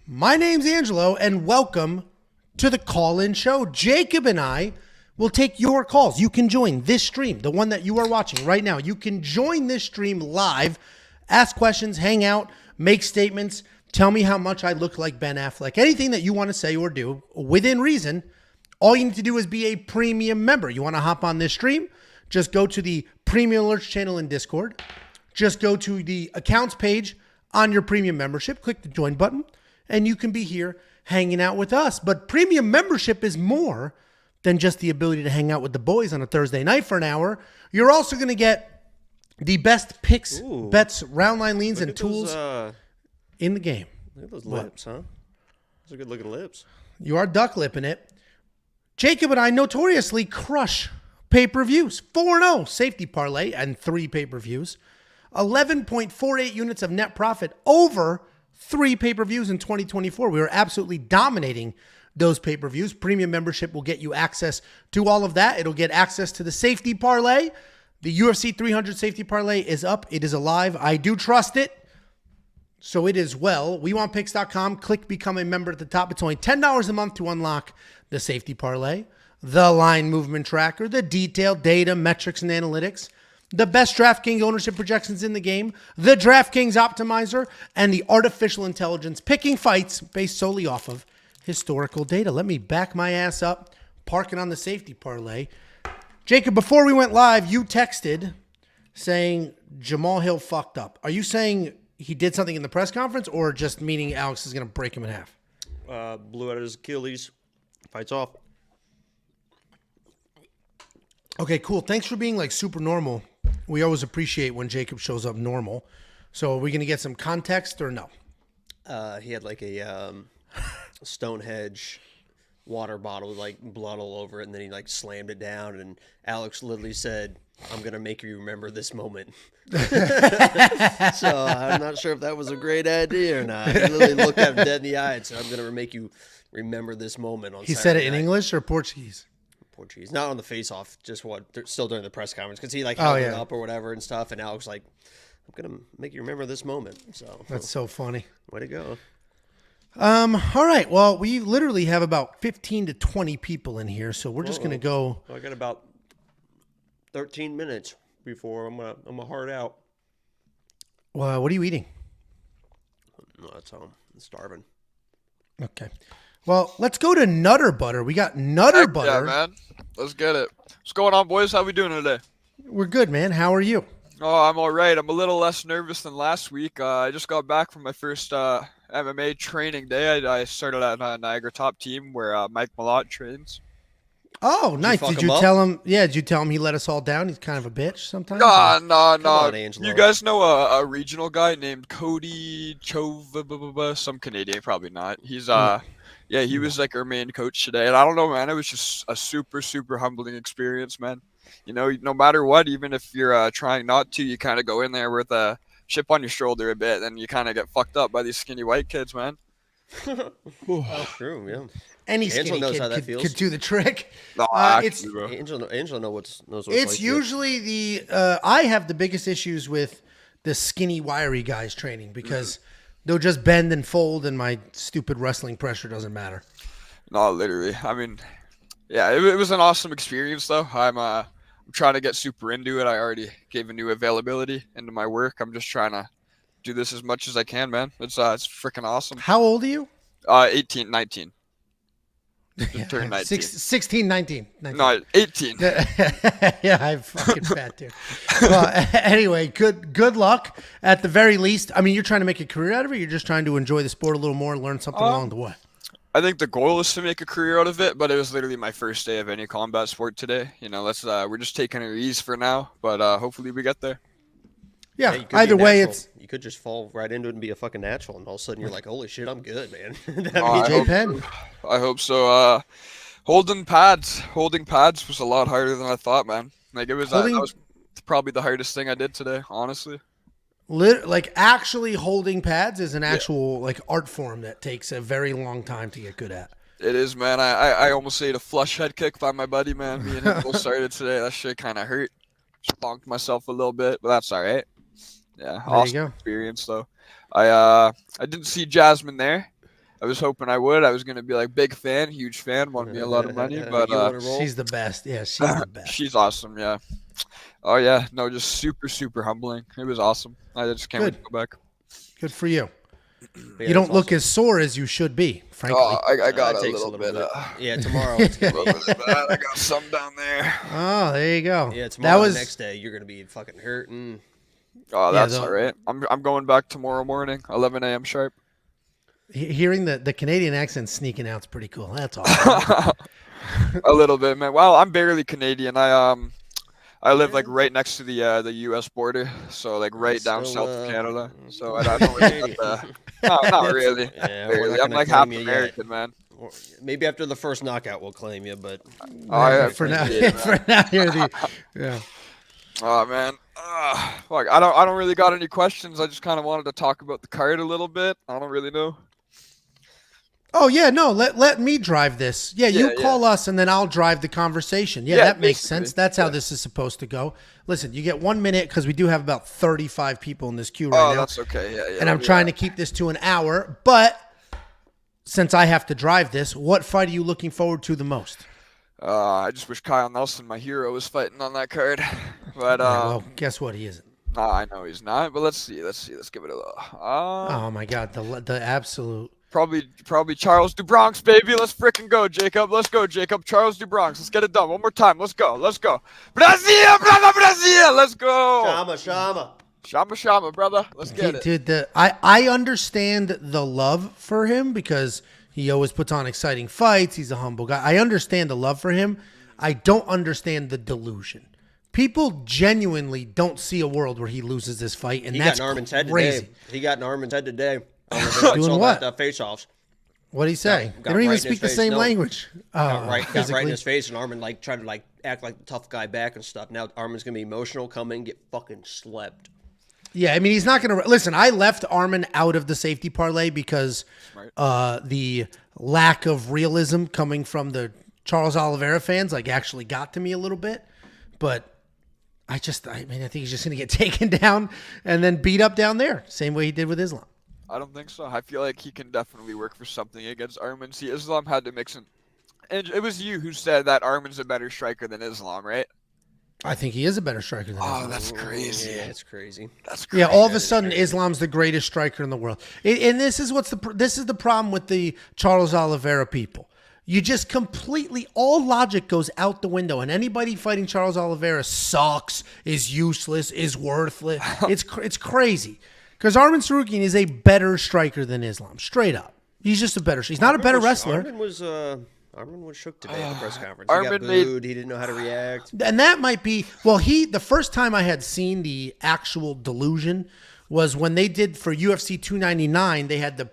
My name's Angelo, and welcome to the call-in show. Jacob and I will take your calls. You can join this stream, the one that you are watching right now. You can join this stream live, ask questions, hang out, make statements, tell me how much I look like Ben Affleck, anything that you want to say or do within reason. All you need to do is be a premium member. You want to hop on this stream? Just go to the Premium Alerts channel in Discord. Just go to the accounts page on your premium membership. Click the join button, and you can be here hanging out with us. But premium membership is more than just the ability to hang out with the boys on a Thursday night for an hour. You're also going to get the best picks, bets, round line leans, and tools in the game. Look at those lips, huh? Those are good looking lips. You are duck lipping it. Jacob and I notoriously crush pay-per-views. 4-0 safety parlay and 3 pay-per-views. 11.48 units of net profit over 3 pay-per-views in 2024. We were absolutely dominating those pay-per-views. Premium membership will get you access to all of that. It'll get access to the safety parlay. The UFC 300 safety parlay is up. It is alive. I do trust it. So it is well. WeWantPicks.com. Click become a member at the top. It's only $10 a month to unlock the safety parlay, the line movement tracker, the detailed data, metrics, and analytics, the best DraftKings ownership projections in the game, the DraftKings optimizer, and the artificial intelligence picking fights based solely off of historical data. Let me back my ass up, parking on the safety parlay. Jacob, before we went live, you texted saying Jamal Hill fucked up. Are you saying he did something in the press conference, or just meaning Alex is going to break him in half? Blew out his Achilles. Fights off. Okay, cool. Thanks for being like super normal. We always appreciate when Jacob shows up normal. So are we going to get some context or no? He had like a Stonehenge water bottle with like blood all over it, and then he like slammed it down, and Alex literally said, "I'm going to make you remember this moment." So I'm not sure if that was a great idea or not. He literally looked at him dead in the eye and said, "I'm going to make you remember this moment." On He Saturday said it in night. English or Portuguese? Portuguese, not on the face-off, just still during the press conference, because he like held it up or whatever and stuff, and Alex like, "I'm gonna make you remember this moment." So That's so funny. way to go. All right. Well, we literally have about 15 to 20 people in here, so we're just going to go. I got about 13 minutes before I'm gonna hard out. Well, what are you eating? No, that's I'm starving. Okay. Well, let's go to Nutter Butter. We got Nutter Heck Butter. yeah, man. Let's get it. What's going on, boys? How we doing today? We're good, man. How are you? Oh, I'm all right. I'm a little less nervous than last week. I just got back from my first MMA training day. I started at Niagara Top Team where Mike Malott trains. Oh, nice. fuck Did him you up? tell him? Yeah, did you tell him he let us all down? He's kind of a bitch sometimes. No. on, Angelo. You guys know a regional guy named Cody some Canadian, probably not. He's yeah, he was like our main coach today, and I don't know, man. It was just a super, super humbling experience, man. You know, no matter what, even if you're trying not to, you kind of go in there with a chip on your shoulder a bit, and you kind of get fucked up by these skinny white kids, man. Oh, true, yeah. Any Angelo skinny knows kid how that feels. could do the trick. No, It's actually, bro. Angelo knows what it's it's like. usually the I have the biggest issues with the skinny, wiry guys training because they'll just bend and fold, and my stupid wrestling pressure doesn't matter. No, literally. I mean, yeah, it was an awesome experience, though. I'm trying to get super into it. I already gave a new availability into my work. I'm just trying to do this as much as I can, man. It's freaking awesome. How old are you? 18, 19. Just turned 19. 16, 19. No, 18. Yeah, I'm fucking fat, dude. Well, anyway, good luck at the very least. I mean, you're trying to make a career out of it. You're just trying to enjoy the sport a little more and learn something along the way. I think the goal is to make a career out of it, but it was literally my first day of any combat sport today. You know, we're just taking it easy for now, but hopefully we get there. Yeah, you could be either way, natural. it's You could just fall right into it and be a fucking natural, and all of a sudden you're like, "Holy shit, I'm good, man." That Oh, means I J hope Penn. I hope so. Holding pads was a lot harder than I thought, man. Like that was probably the hardest thing I did today, honestly. Like actually holding pads is an actual like art form that takes a very long time to get good at. It is, man. I almost ate a flush head kick by my buddy, man. Me and him both started today. That shit kind of hurt. Just bonked myself a little bit, but that's all right. Yeah, There you awesome go. experience though. I didn't see Jasmine there. I was hoping I would. I was gonna be like big fan, huge fan, won me a lot of money, but You wanna roll? She's the best. Yeah, she's the best. she's awesome. Yeah. Oh yeah, no, just super super humbling. It was awesome. I just can't wait to go back. Good for you. Yeah, You don't that's look awesome. as sore as you should be, frankly. Oh, I got It a takes little bit. Yeah, tomorrow. It's A gonna little be, bit of that. I got some down there. Oh, there you go. yeah, tomorrow. That was The next day, you're gonna be fucking hurting. Oh, that's the- all right. I'm going back tomorrow morning, 11 a.m. sharp. hearing the Canadian accent sneaking out's pretty cool. That's awesome. A little bit, man. Well, I'm barely Canadian. I live like right next to the U.S. border, so like right down Still, south of Canada. So I don't really get no, not really. Yeah, we're Barely. not I'm gonna like half claim you yet. American, man. Maybe after the first knockout, we'll claim you. But I for now, appreciate it, man. for now, you're the yeah. Oh man, fuck. I don't really got any questions. I just kind of wanted to talk about the card a little bit. I don't really know. Oh yeah, no. Let me drive this. Yeah, you Yeah, call us and then I'll drive the conversation. Yeah, Yeah, that makes basically. sense. That's how this is supposed to go. Listen, you get 1 minute because we do have about 35 people in this queue right Oh, now, that's okay. Yeah, yeah. and I'm trying to keep this to an hour. But since I have to drive this, what fight are you looking forward to the most? I just wish Kyle Nelson, my hero, was fighting on that card. But Yeah, well, guess what? He isn't. nah, I know he's not. But let's see. Let's give it a look. Oh my God, the absolute. Probably Charles DuBronx, baby. Let's frickin' go, Jacob. Let's go, Jacob. Charles DuBronx. Let's get it done. One more time. Let's go. Brazil, brother, Brazil. Let's go. Shama, brother. Let's get it. Dude, I understand the love for him because he always puts on exciting fights. He's a humble guy. I understand the love for him. I don't understand the delusion. People genuinely don't see a world where he loses this fight, and he that's got Norman's head crazy. today. He got Norman's head today. Doing what? Face-offs. What did he say? Got They don't even right in speak his the face. same No. language. Got right in physically. his face, and Armin like tried to like act like the tough guy back and stuff. Now Armin's gonna be emotional, come in, get fucking slept. Yeah, I mean, he's not going to... Listen, I left Armin out of the safety parlay because the lack of realism coming from the Charles Oliveira fans like actually got to me a little bit. But I think he's just going to get taken down and then beat up down there. Same way he did with Islam. I don't think so. I feel like he can definitely work for something against Armin. See, Islam had to mix in. And it was you who said that Armin's a better striker than Islam, right? I think he is a better striker than Islam. Oh, that's crazy. Yeah, it's crazy. That's crazy. Yeah, all of a sudden, Islam's the greatest striker in the world. And this is this is the problem with the Charles Oliveira people. You just completely, all logic goes out the window, and anybody fighting Charles Oliveira sucks, is useless, is worthless. It's crazy. Because Armin Sarukian is a better striker than Islam, straight up. He's just a better. He's not a better wrestler. Armin was shook today at the press conference. Armin He got booed. He didn't know how to react. And that might be, well, the first time I had seen the actual delusion was when they did for UFC 299. They had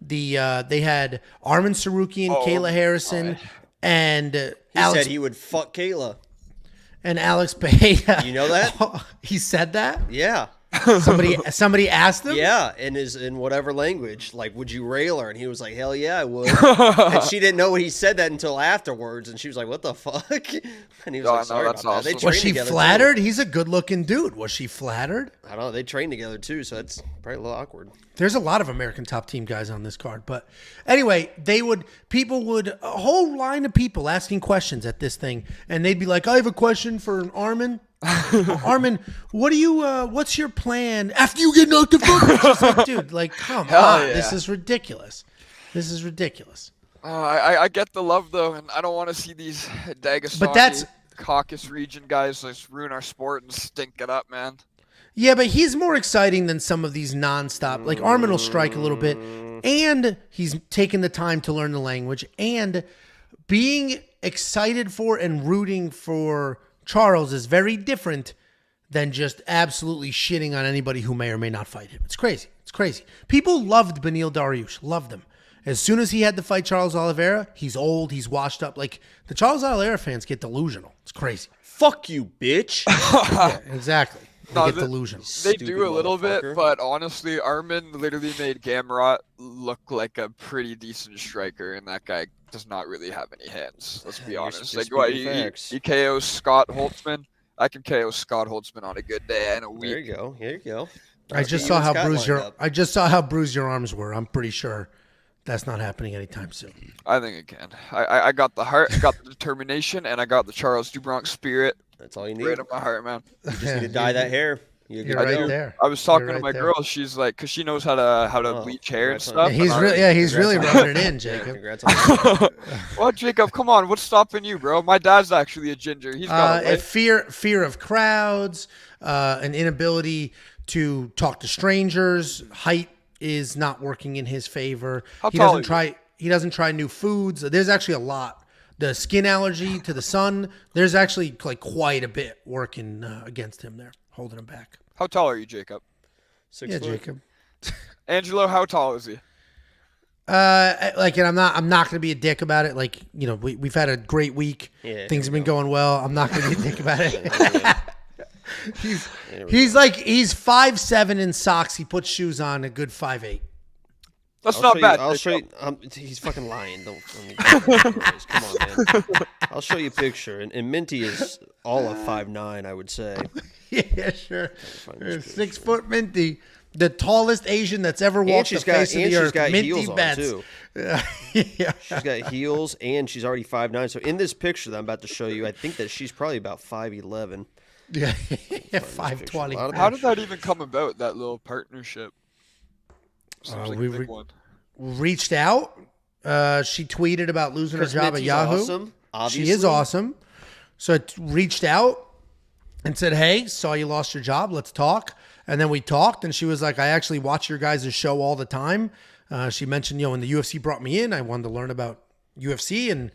they had Armin Sarukian, Kayla Harrison, and He Alex said he would fuck Kayla. and Alex Pereira. You know that? He said that? Yeah. Somebody asked him? Yeah, in whatever language, like, would you rail her? And he was like, hell yeah, I would. And she didn't know he said that until afterwards, and she was like, what the fuck? And he was Oh, like, no, sorry that's about that. They awesome. Was trained she together, flattered? He's a good-looking dude. Was she flattered? Too. I don't know. They trained together too, so that's probably a little awkward. There's a lot of American top team guys on this card, but anyway, a whole line of people asking questions at this thing, and they'd be like, I have a question for Armin. Armin, what's your plan after you get knocked the fuck out? Just like, dude, like, come on. yeah. This is ridiculous. I get the love though, and I don't want to see these Dagestani But that's- Caucasus region guys just ruin our sport and stink it up, man. Yeah, but he's more exciting than some of these nonstop. Like Armin will strike a little bit, and he's taking the time to learn the language, and being excited for and rooting for Charles is very different than just absolutely shitting on anybody who may or may not fight him. It's crazy. People loved Beneil Dariush, loved him. As soon as he had to fight Charles Oliveira, he's old, he's washed up. Like, the Charles Oliveira fans get delusional. It's crazy. Fuck you, bitch. Yeah, exactly. They No, get the- delusional. They Stupid do a little bit, motherfucker. but honestly, Armin literally made Gamrot look like a pretty decent striker, and that guy does not really have any hands. Let's be You're honest. just Like, what, speaking facts. he KOs Scott Holtzman. I can KO Scott Holtzman on a good day and a There week. you go. Here you go. I just You saw and how Scott bruised lined up. your arms were. I'm pretty sure That's not happening anytime soon. I think it can. I got the heart, I got the determination, and I got the Charles Dubronx spirit. That's all you need. Right in my heart, man. You just need to dye that hair. You're right there. I was talking You're to my right there. girl. She's like, because she knows how to bleach hair and stuff. He's really rubbing it in, Jacob. Congrats on that. Well, Jacob, come on. What's stopping you, bro? My dad's actually a ginger. He's got it. Fear of crowds, an inability to talk to strangers. Height is not working in his favor. He doesn't try new foods. There's actually a lot. The skin allergy to the sun. There's actually like quite a bit working against him there, holding him back. How tall are you, Jacob? 6 foot. Jacob. Angelo, how tall is he? And I'm not going to be a dick about it. Like, you know, we've had a great week. Yeah, things have been going well. I'm not going to be a dick about it. He's 5'7" in socks. He puts shoes on, a good 5'8". That's not bad. I'll show you. He's fucking lying. Don't. Come on, man. I'll show you a picture. And Minty is all of 5'9", I would say. Yeah, sure. 6 foot Minty, the tallest Asian that's ever walked the face of the earth. She's got Minty heels bets. on too. Yeah. She's got heels, and she's already 5'9". So in this picture that I'm about to show you, I think that she's probably about 5'11". Yeah, 5'20". How did that even come about? That little partnership. Seems like a big one. Reached out. She tweeted about losing her job at Yahoo. Awesome, obviously. She is awesome. So I reached out and said, "Hey, saw you lost your job. Let's talk." And then we talked, and she was like, "I actually watch your guys' show all the time." She mentioned, when the UFC brought me in, I wanted to learn about UFC, and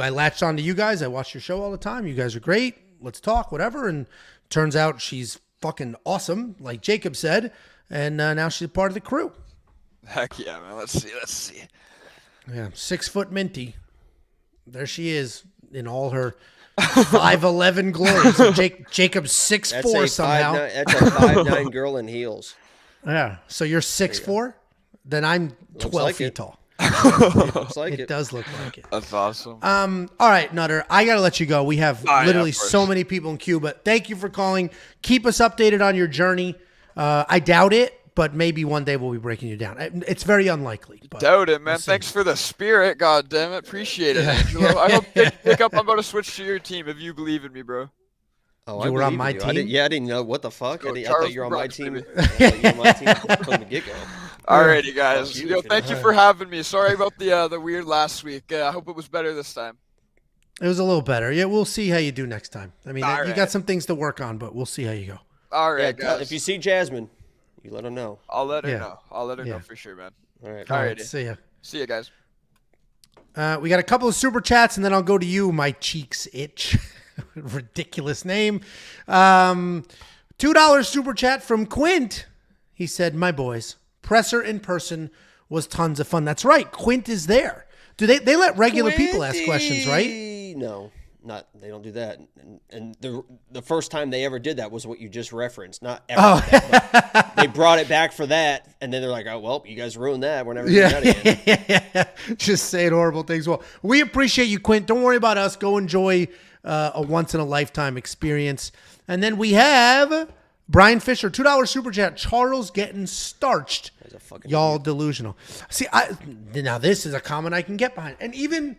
I latched on to you guys. I watch your show all the time. You guys are great. Let's talk, whatever. And turns out she's fucking awesome, like Jacob said, and now she's a part of the crew. Heck yeah, man. Let's see. Yeah, 6 foot Minty. There she is in all her 5'11" glory. So Jacob's 6'4" somehow. That's a 5'9" girl in heels. Yeah. So you're 6'4"? Then I'm 12 feet tall. Looks like It does look like it. That's awesome. All right, Nutter. I gotta let you go. We have literally of course. so many people in queue, but thank you for calling. Keep us updated on your journey. I doubt it, but maybe one day we'll be breaking you down. It's very unlikely. But doubt it, man. Thanks for the spirit. God damn it. Appreciate it, Angelo. I hope they pick up. I'm about to switch to your team if you believe in me, bro. Oh, you were on my team? I didn't know. What the fuck? I thought you were on my team. Baby. I thought you were on my team from the get-go. Alrighty, guys. Thank you for having me. Sorry about the weird last week. I hope it was better this time. It was a little better. Yeah, we'll see how you do next time. I mean, All you got some things to work on, but we'll see how you go. All right, Yeah, guys. if you see Jasmine, you let her know. I'll let her Yeah. know. I'll let her Yeah. know for sure, man. All right. All right, Alrighty. see ya. See you guys. We got a couple of super chats, and then I'll go to you. My cheeks itch. Ridiculous name. $2 super chat from Quint. He said, "My boys, presser in person was tons of fun." That's right. Quint is there. Do they let regular people ask questions, right? No, they don't do that. And the first time they ever did that was what you just referenced. Not ever. Oh. But they brought it back for that, and then they're like, "Oh well, you guys ruined that. We're never doing that again." Just saying horrible things. Well, we appreciate you, Quint. Don't worry about us. Go enjoy a once-in-a-lifetime experience. And then we have Brian Fisher, $2 super chat. Charles getting starched. Y'all delusional. See, now this is a comment I can get behind. And even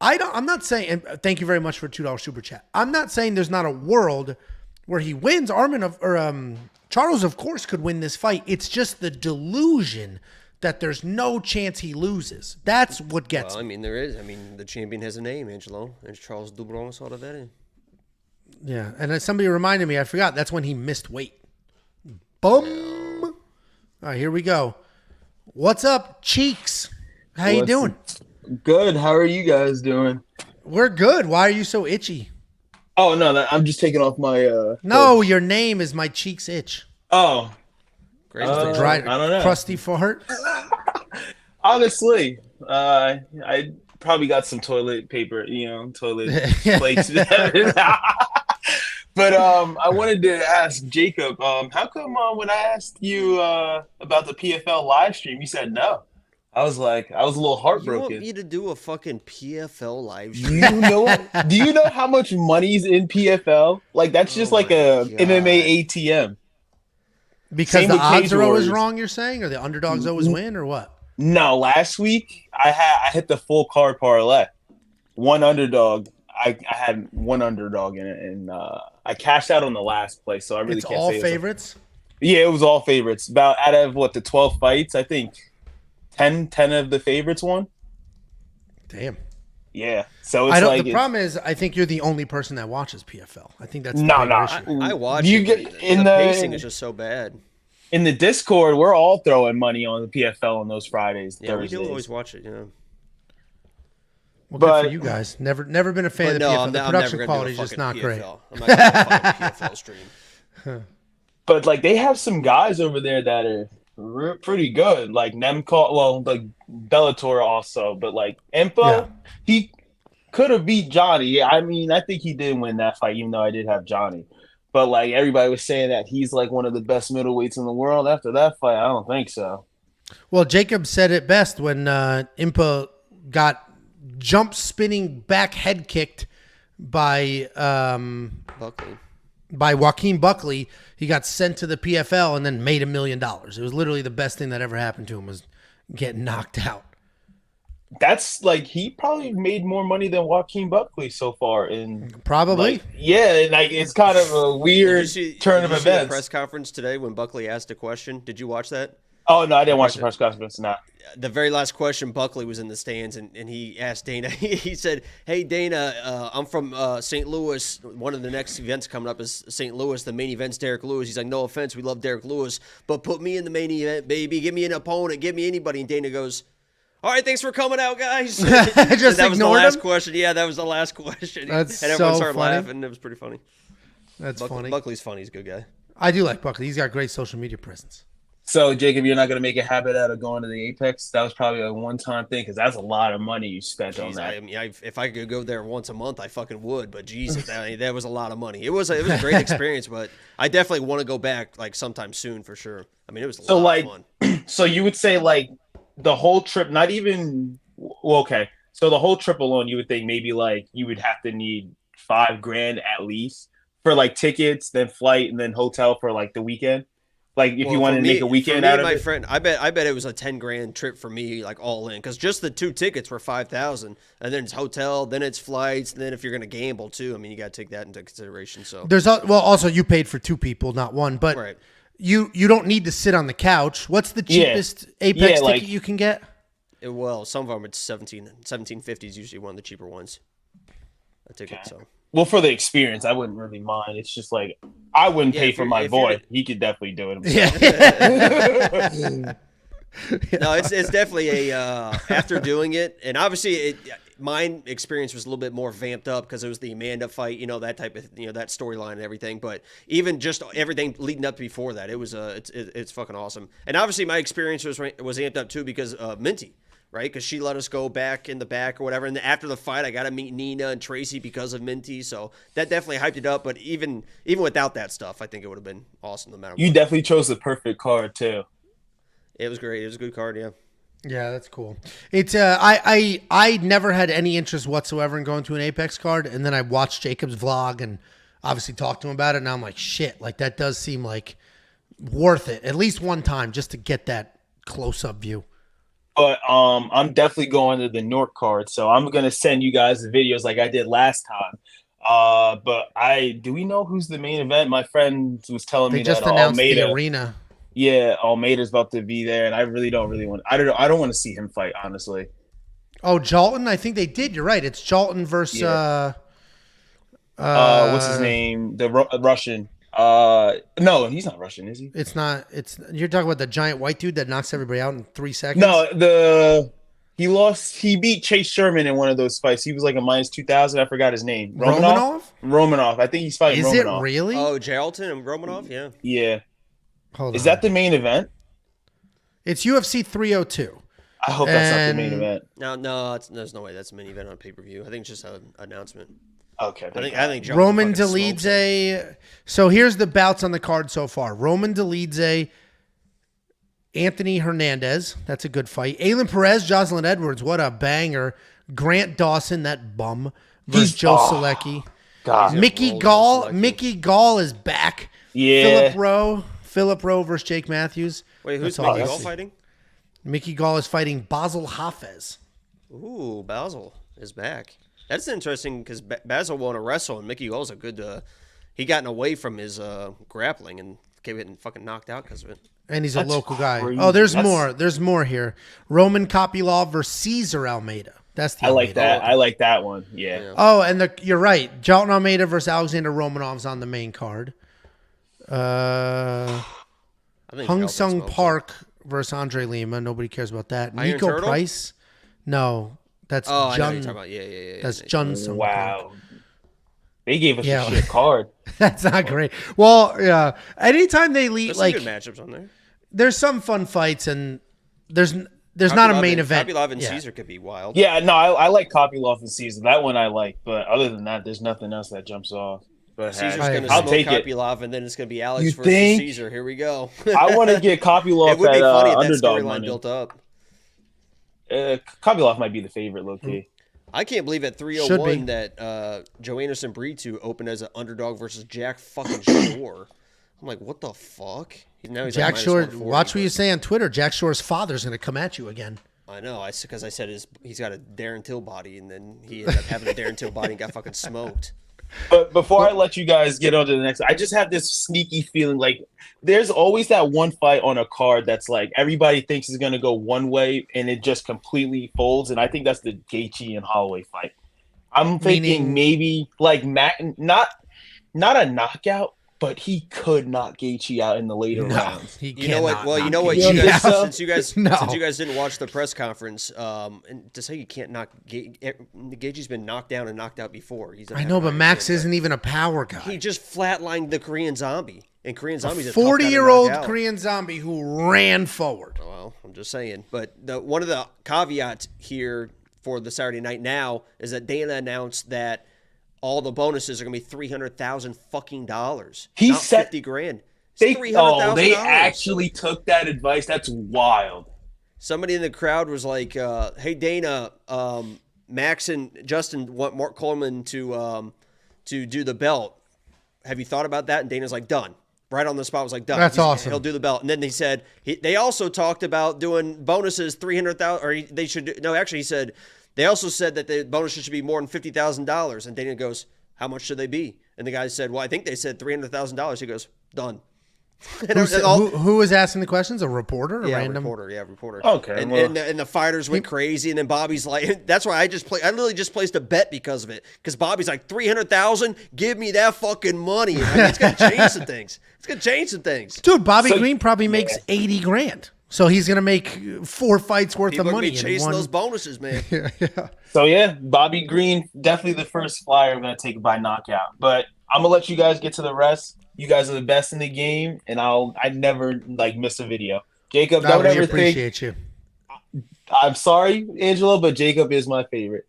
I'm not saying, and thank you very much for $2 super chat. I'm not saying there's not a world where he wins. Charles, of course, could win this fight. It's just the delusion that there's no chance he loses. That's what gets me. I mean, there is. I mean, the champion has a name, Angelo. It's Charles Dubronx Alderweireld. Yeah, and as somebody reminded me, I forgot, that's when he missed weight. Boom. All right, here we go. What's up, Cheeks? How you doing? Good. How are you guys doing? We're good. Why are you so itchy? Oh, no, I'm just taking off my... No, your name is My Cheeks Itch. Oh. Great. Dry, I don't know. Crusty fart? Honestly, I probably got some toilet paper, toilet plates. But I wanted to ask Jacob, how come when I asked you about the PFL live stream, you said no? I was a little heartbroken. You want me to do a fucking PFL live stream? Do you know how much money's in PFL? Like, that's just like a God. MMA ATM. Because Same the with odds Cage are always Warriors. wrong, you're saying? Or the underdogs always win, or what? No, last week I hit the full card parlay. One underdog. I had one underdog in it, and I cashed out on the last place, so I really It's can't all say favorites. Yeah, it was all favorites. About out of the 12 fights, I think 10 of the favorites won. Damn. Yeah, so it's I don't. like The problem is, I think you're the only person that watches PFL. I think that's the No, bigger no. issue. I watch You it. get But in the the- pacing is just so bad. in the Discord. We're all throwing money on the PFL on those Fridays, Yeah, Thursdays. we do always watch it. Well, But- good for you guys. Never been a fan But of the no, PFL. I'm The never production gonna quality is do a just fucking not PFL. great. I'm not gonna do a fucking PFL stream. But like they have some guys over there that are pretty good, like Nemco. Well, like Bellator also, but like Impo, Yeah. he could have beat Johnny. I mean, I think he did win that fight, even though I did have Johnny. But like everybody was saying that he's like one of the best middleweights in the world. After that fight, I don't think so. Well, Jacob said it best when Impa got jump spinning back head kicked by Buckley. Joaquin Buckley. He got sent to the PFL and then made $1 million. It was literally the best thing that ever happened to him was getting knocked out. That's like he probably made more money than Joaquin Buckley so far. In Probably. like, yeah, and like it's kind of a weird turn of did you see the events. press conference today when Buckley asked a question? Did you watch that? Oh no, I didn't watch the press conference. Nah. The very last question, Buckley was in the stands, and he asked Dana. He said, "Hey Dana, I'm from St. Louis. One of the next events coming up is St. Louis. The main event's Derek Lewis." He's like, "No offense, we love Derek Lewis, but put me in the main event, baby. Give me an opponent. Give me anybody." And Dana goes, "All right, thanks for coming out, guys." Just that was the ignored last him? question. Yeah, that was the last question. That's and everyone so started funny. laughing. It was pretty funny. That's funny. Buckley's funny. He's a good guy. I do like Buckley. He's got great social media presence. So Jacob, you're not going to make a habit out of going to the Apex. That was probably a one-time thing because that's a lot of money you spent on Jeez, that. I mean, if I could go there once a month, I fucking would. But Jesus, that was a lot of money. It was a great experience, but I definitely want to go back like sometime soon for sure. I mean, it was a lot of fun. So you would say like the whole trip, not even well, okay. So the whole trip alone, you would think maybe like you would have to need $5,000 at least for like tickets, then flight, and then hotel for like the weekend. Like if you wanted to make a weekend out of my it. friend, I bet it was a $10,000 trip for me, like all in, because just the 2 tickets were $5,000, and then it's hotel, then it's flights, and then if you're gonna gamble too, I mean, you got to take that into consideration. So Also you paid for 2 people, not one, but right. you don't need to sit on the couch. What's the cheapest Apex like- ticket you can get? Well, some of them it's 1750 is usually one of the cheaper ones. A ticket, so. Well, for the experience, I wouldn't really mind. It's just like I wouldn't Yeah, pay if for you're- my if boy. you're- He could definitely do it. Yeah. No, it's definitely a after doing it, and obviously mine experience was a little bit more vamped up because it was the Amanda fight, that type of that storyline and everything. But even just everything leading up before that, it was it's fucking awesome. And obviously my experience was amped up too because Minty. Right, because she let us go back in the back or whatever, and after the fight, I got to meet Nina and Tracy because of Minty, so that definitely hyped it up. But even without that stuff, I think it would have been awesome no matter what. You definitely chose the perfect card too. It was great. It was a good card, yeah. Yeah, that's cool. It's I never had any interest whatsoever in going to an Apex card, and then I watched Jacob's vlog and obviously talked to him about it, and I'm like, shit, like that does seem like worth it at least one time just to get that close up view. But I'm definitely going to the North card, so I'm gonna send you guys the videos like I did last time. But do we know who's the main event? My friend was telling They me just that announced Almeida, the arena. Yeah, Almeida's about to be there, and I really don't want. I don't want to see him fight, honestly. Oh, Jalin, I think they did. You're right. It's Jalin versus what's his name? The Russian. No, he's not Russian, is he? It's not. You're talking about the giant white dude that knocks everybody out in 3 seconds. No, he beat Chase Sherman in one of those fights. He was like a -2,000. I forgot his name. Romanov. I think he's fighting Is Romanov. it really? Oh, Jalton and Romanov, yeah. Yeah. Hold Is on. that the main event? It's UFC 302. I hope that's not the And- main event. No, there's no way that's a main event on pay per view. I think it's just an announcement. Okay. I think Jalton Roman fucking smokes him. Delidze. So here's the bouts on the card so far. Roman Delidze, Anthony Hernandez. That's a good fight. Aylin Perez, Jocelyn Edwards. What a banger. Grant Dawson, that bum, versus Joe Selecki. God. Mickey Gall. Mickey Gall is back. Yeah. Philip Rowe versus Jake Matthews. Wait, who's That's all Mickey I Gall see. fighting? Mickey Gall is fighting Basel Hafez. Ooh, Basil is back. That's interesting because Basil won a wrestle, and Mickey Gall's a good. He gotten away from his grappling and kept getting fucking knocked out because of it. And he's a local guy. crazy. Oh, there's more. There's more here. Roman Kopylov versus Cesar Almeida. That's the I like Almeida. that. I like that one. Yeah. Oh, and you're right. Jalin Almeida versus Alexander Romanov's on the main card. I think Hung Jalin Sung smokes Park versus Andre Lima. Nobody cares about that. Iron Nico Turtle? Price. No, that's it. Oh, I know what Jun. you're talking about. Yeah. That's Jun Sung Park. Wow. They gave us Yeah. a shit card. That's not great. Well, yeah. Anytime they lead, There's like, some good matchups on there. there's some fun fights, and there's not a main event. Kopylov and Yeah. Caesar could be wild. Yeah, no, I like Kopylov and Caesar. That one I like, but other than that, there's nothing else that jumps off. But Caesar's I going to I'll smoke take it. Kopylov, and then it's going to be Alex You versus think? Caesar. Here we go. I want to get Kopylov It would at be funny if that underdog storyline money. built up. Kopylov might be the favorite, low key. I can't believe at Should be. 301 that Joe Anderson Brito opened as an underdog versus Jack fucking Shore. I'm like, what the fuck? Now he's Jack like Shore. -140, Watch what you but- say on Twitter. Jack Shore's father's going to come at you again. I know, because I said he's got a Darren Till body, and then he ended up having a Darren Till body and got fucking smoked. But before I let you guys get on to the next, I just have this sneaky feeling like there's always that one fight on a card that's like everybody thinks is going to go one way and it just completely folds. And I think that's the Gaethje and Holloway fight. I'm thinking maybe like not a knockout, but he could knock Gaethje out in the later rounds. He You know what? cannot Well, you knock know what? Gaethje You guys, out. No. since you guys didn't watch the press conference, and to say you can't knock Gaethje's been knocked down and knocked out before. I know, but Max isn't even a power guy. He just flatlined the Korean Zombie, and Korean Zombie's a 40-year-old Korean. Korean zombie who ran forward. Well, I'm just saying. But one of the caveats here for the Saturday Night Now is that Dana announced that all the bonuses are going to be $300,000 fucking dollars. He not said- 50 grand. They $300,000. actually took that advice. That's wild. Somebody in the crowd was like, "Hey Dana, Max and Justin want Mark Coleman to do the belt. Have you thought about that?" And Dana's like, "Done." Right on the spot was like, "Done." That's awesome. He'll do the belt. And then they said they also talked about doing bonuses $300,000, or they should do, no. Actually, he said they also said that the bonuses should be more than $50,000. And Dana goes, "How much should they be?" And the guy said, "Well, I think they said $300,000." He goes, "Done." Who was asking the questions? A reporter? A random? Reporter. Okay, And, well- and the fighters went crazy, and then Bobby's like, that's why I literally just placed a bet because of it. Because Bobby's like, 300,000, give me that fucking money. I mean, it's gonna change some things. It's gonna change some things. Dude, Bobby So- Green probably makes 80 grand. So he's going to make 4 fights worth People of are gonna money be in chasing one. those bonuses, man. So yeah, Bobby Green, definitely the first flyer I'm gonna take by knockout. But I'm gonna let you guys get to the rest. You guys are the best in the game, and I never like miss a video. Jacob, I don't really ever think appreciate you. I'm sorry, Angelo, but Jacob is my favorite.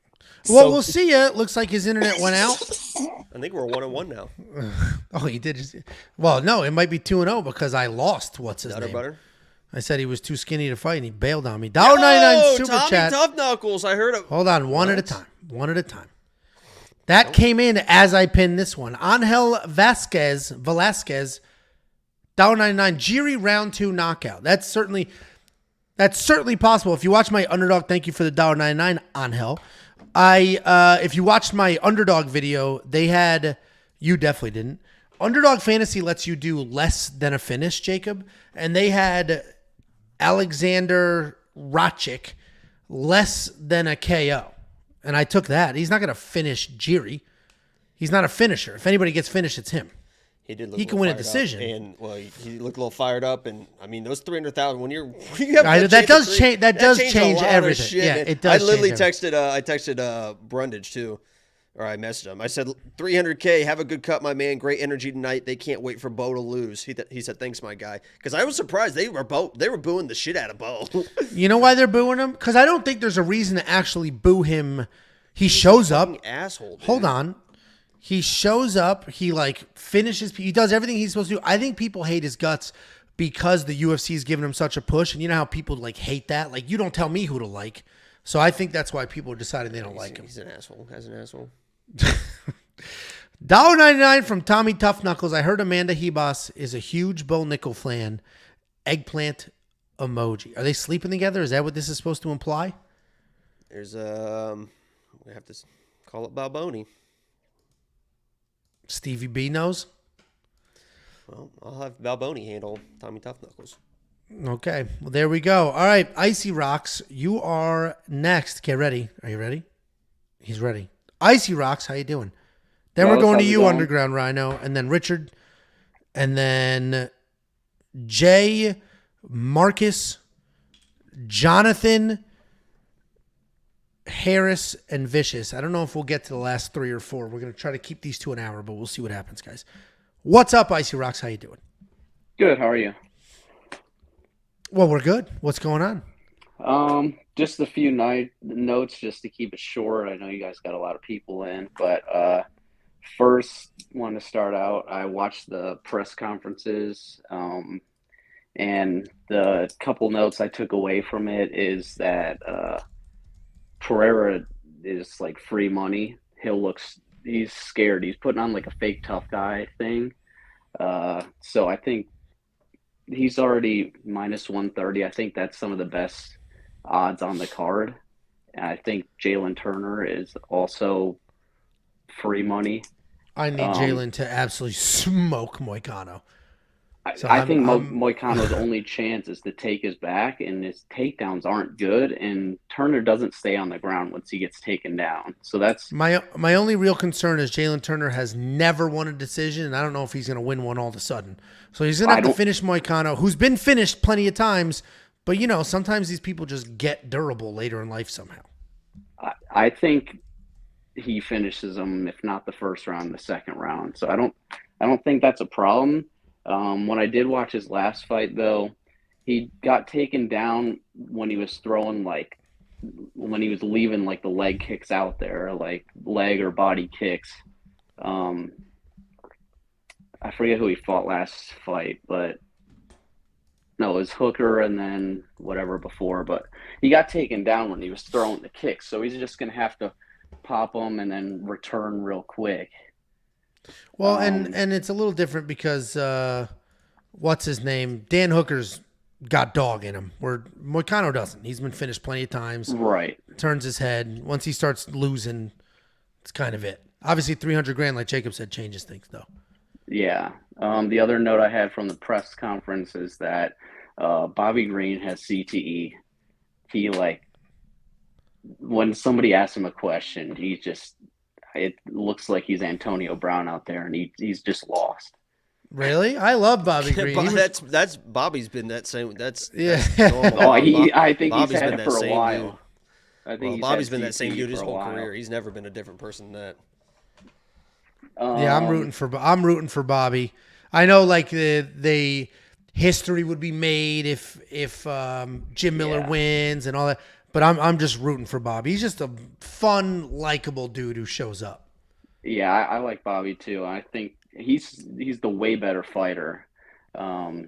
Well, So- we'll see ya. Looks like his internet went out. I think we're 1-1 now. Oh, he did. Well, no, it might be 2-0 because I lost. What's his Butter name? butter. I said he was too skinny to fight, and he bailed on me. $1.99 super Tommy chat. Tough Knuckles. I heard it. Hold on, one at a time. One at a time. That came in as I pinned this one. Angel Velasquez, $1.99. Jiri round 2 knockout. That's certainly possible. If you watch my underdog, thank you for the $1.99, Angel. If you watched my underdog video, they had, you definitely didn't. Underdog Fantasy lets you do less than a finish, Jacob, and they had Alexander Rakic less than a KO. And I took that. He's not going to finish Jiri. He's not a finisher. If anybody gets finished, it's him. He did. He can win a decision. And well, he looked a little fired up. And I mean, those 300,000. When you That have does change. That does changed change a lot of everything. shit, Yeah, man. it does. I literally change everything. texted Brundage too, or I messaged him. I said 300K. Have a good cut, my man. Great energy tonight. They can't wait for Bo to lose. He said thanks, my guy. Because I was surprised they were booing the shit out of Bo. You know why they're booing him? Because I don't think there's a reason to actually boo him. He shows up. Asshole. Dude. Hold on. He shows up. He finishes. He does everything he's supposed to do. I think people hate his guts because the UFC's giving him such a push. And you know how people hate that? Like, you don't tell me who to like. So I think that's why people are deciding they don't like him. He's an asshole. As an asshole. $1.99 from Tommy Tough Knuckles. I heard Amanda Hebos is a huge Bo Nickel fan. Eggplant emoji. Are they sleeping together? Is that what this is supposed to imply? There's we have to call it Balboni. Stevie B knows. Well, I'll have Balboni handle Tommy Tough Knuckles. Okay, well, there we go. All right, Icy Rocks, you are next. Get ready. Are you ready? He's ready. Icy Rocks, how you doing? Then we're going to you, Underground Rhino, and then Richard, and then Jay, Marcus, Jonathan, Harris, and Vicious. I don't know if we'll get to the last 3 or 4. We're going to try to keep these to an hour, but we'll see what happens, guys. What's up, Icy Rocks? How you doing? Good. How are you? Well, we're good. What's going on? Just a few notes just to keep it short. I know you guys got a lot of people in, but first, want to start out. I watched the press conferences, and the couple notes I took away from it is that Pereira is like free money. He's scared. He's putting on like a fake tough guy thing. So I think he's already minus 130. I think that's some of the best odds on the card. And I think Jalin Turner is also free money. I need Jalin to absolutely smoke Moicano. I think Moicano's only chance is to take his back, and his takedowns aren't good, and Turner doesn't stay on the ground once he gets taken down. So that's my only real concern is Jalin Turner has never won a decision, and I don't know if he's going to win one all of a sudden. So he's going to have to finish Moicano, who's been finished plenty of times, but sometimes these people just get durable later in life somehow. I think he finishes him, if not the first round, the second round. So I don't think that's a problem. When I did watch his last fight, though, he got taken down when he was throwing when he was leaving the leg kicks out there, like leg or body kicks. I forget who he fought last fight, but no, it was Hooker and then whatever before. But he got taken down when he was throwing the kicks, so he's just gonna have to pop them and then return real quick. Well, and it's a little different because what's his name? Dan Hooker's got dog in him, where Moicano doesn't. He's been finished plenty of times. Right. Turns his head. Once he starts losing, it's kind of it. Obviously, 300 grand, like Jacob said, changes things, though. Yeah. The other note I had from the press conference is that Bobby Green has CTE. He, when somebody asks him a question, it looks like he's Antonio Brown out there, and he's just lost. Really? I love Bobby Green. That's Bobby's been that same. That's yeah. I think Bobby's he's had been it for a while. Dude. I think Bobby's been that same dude his whole career. He's never been a different person than that. Yeah, I'm rooting for Bobby. I know, the history would be made if Jim Miller wins and all that. But I'm just rooting for Bobby. He's just a fun, likable dude who shows up. Yeah, I like Bobby too. I think he's the way better fighter. And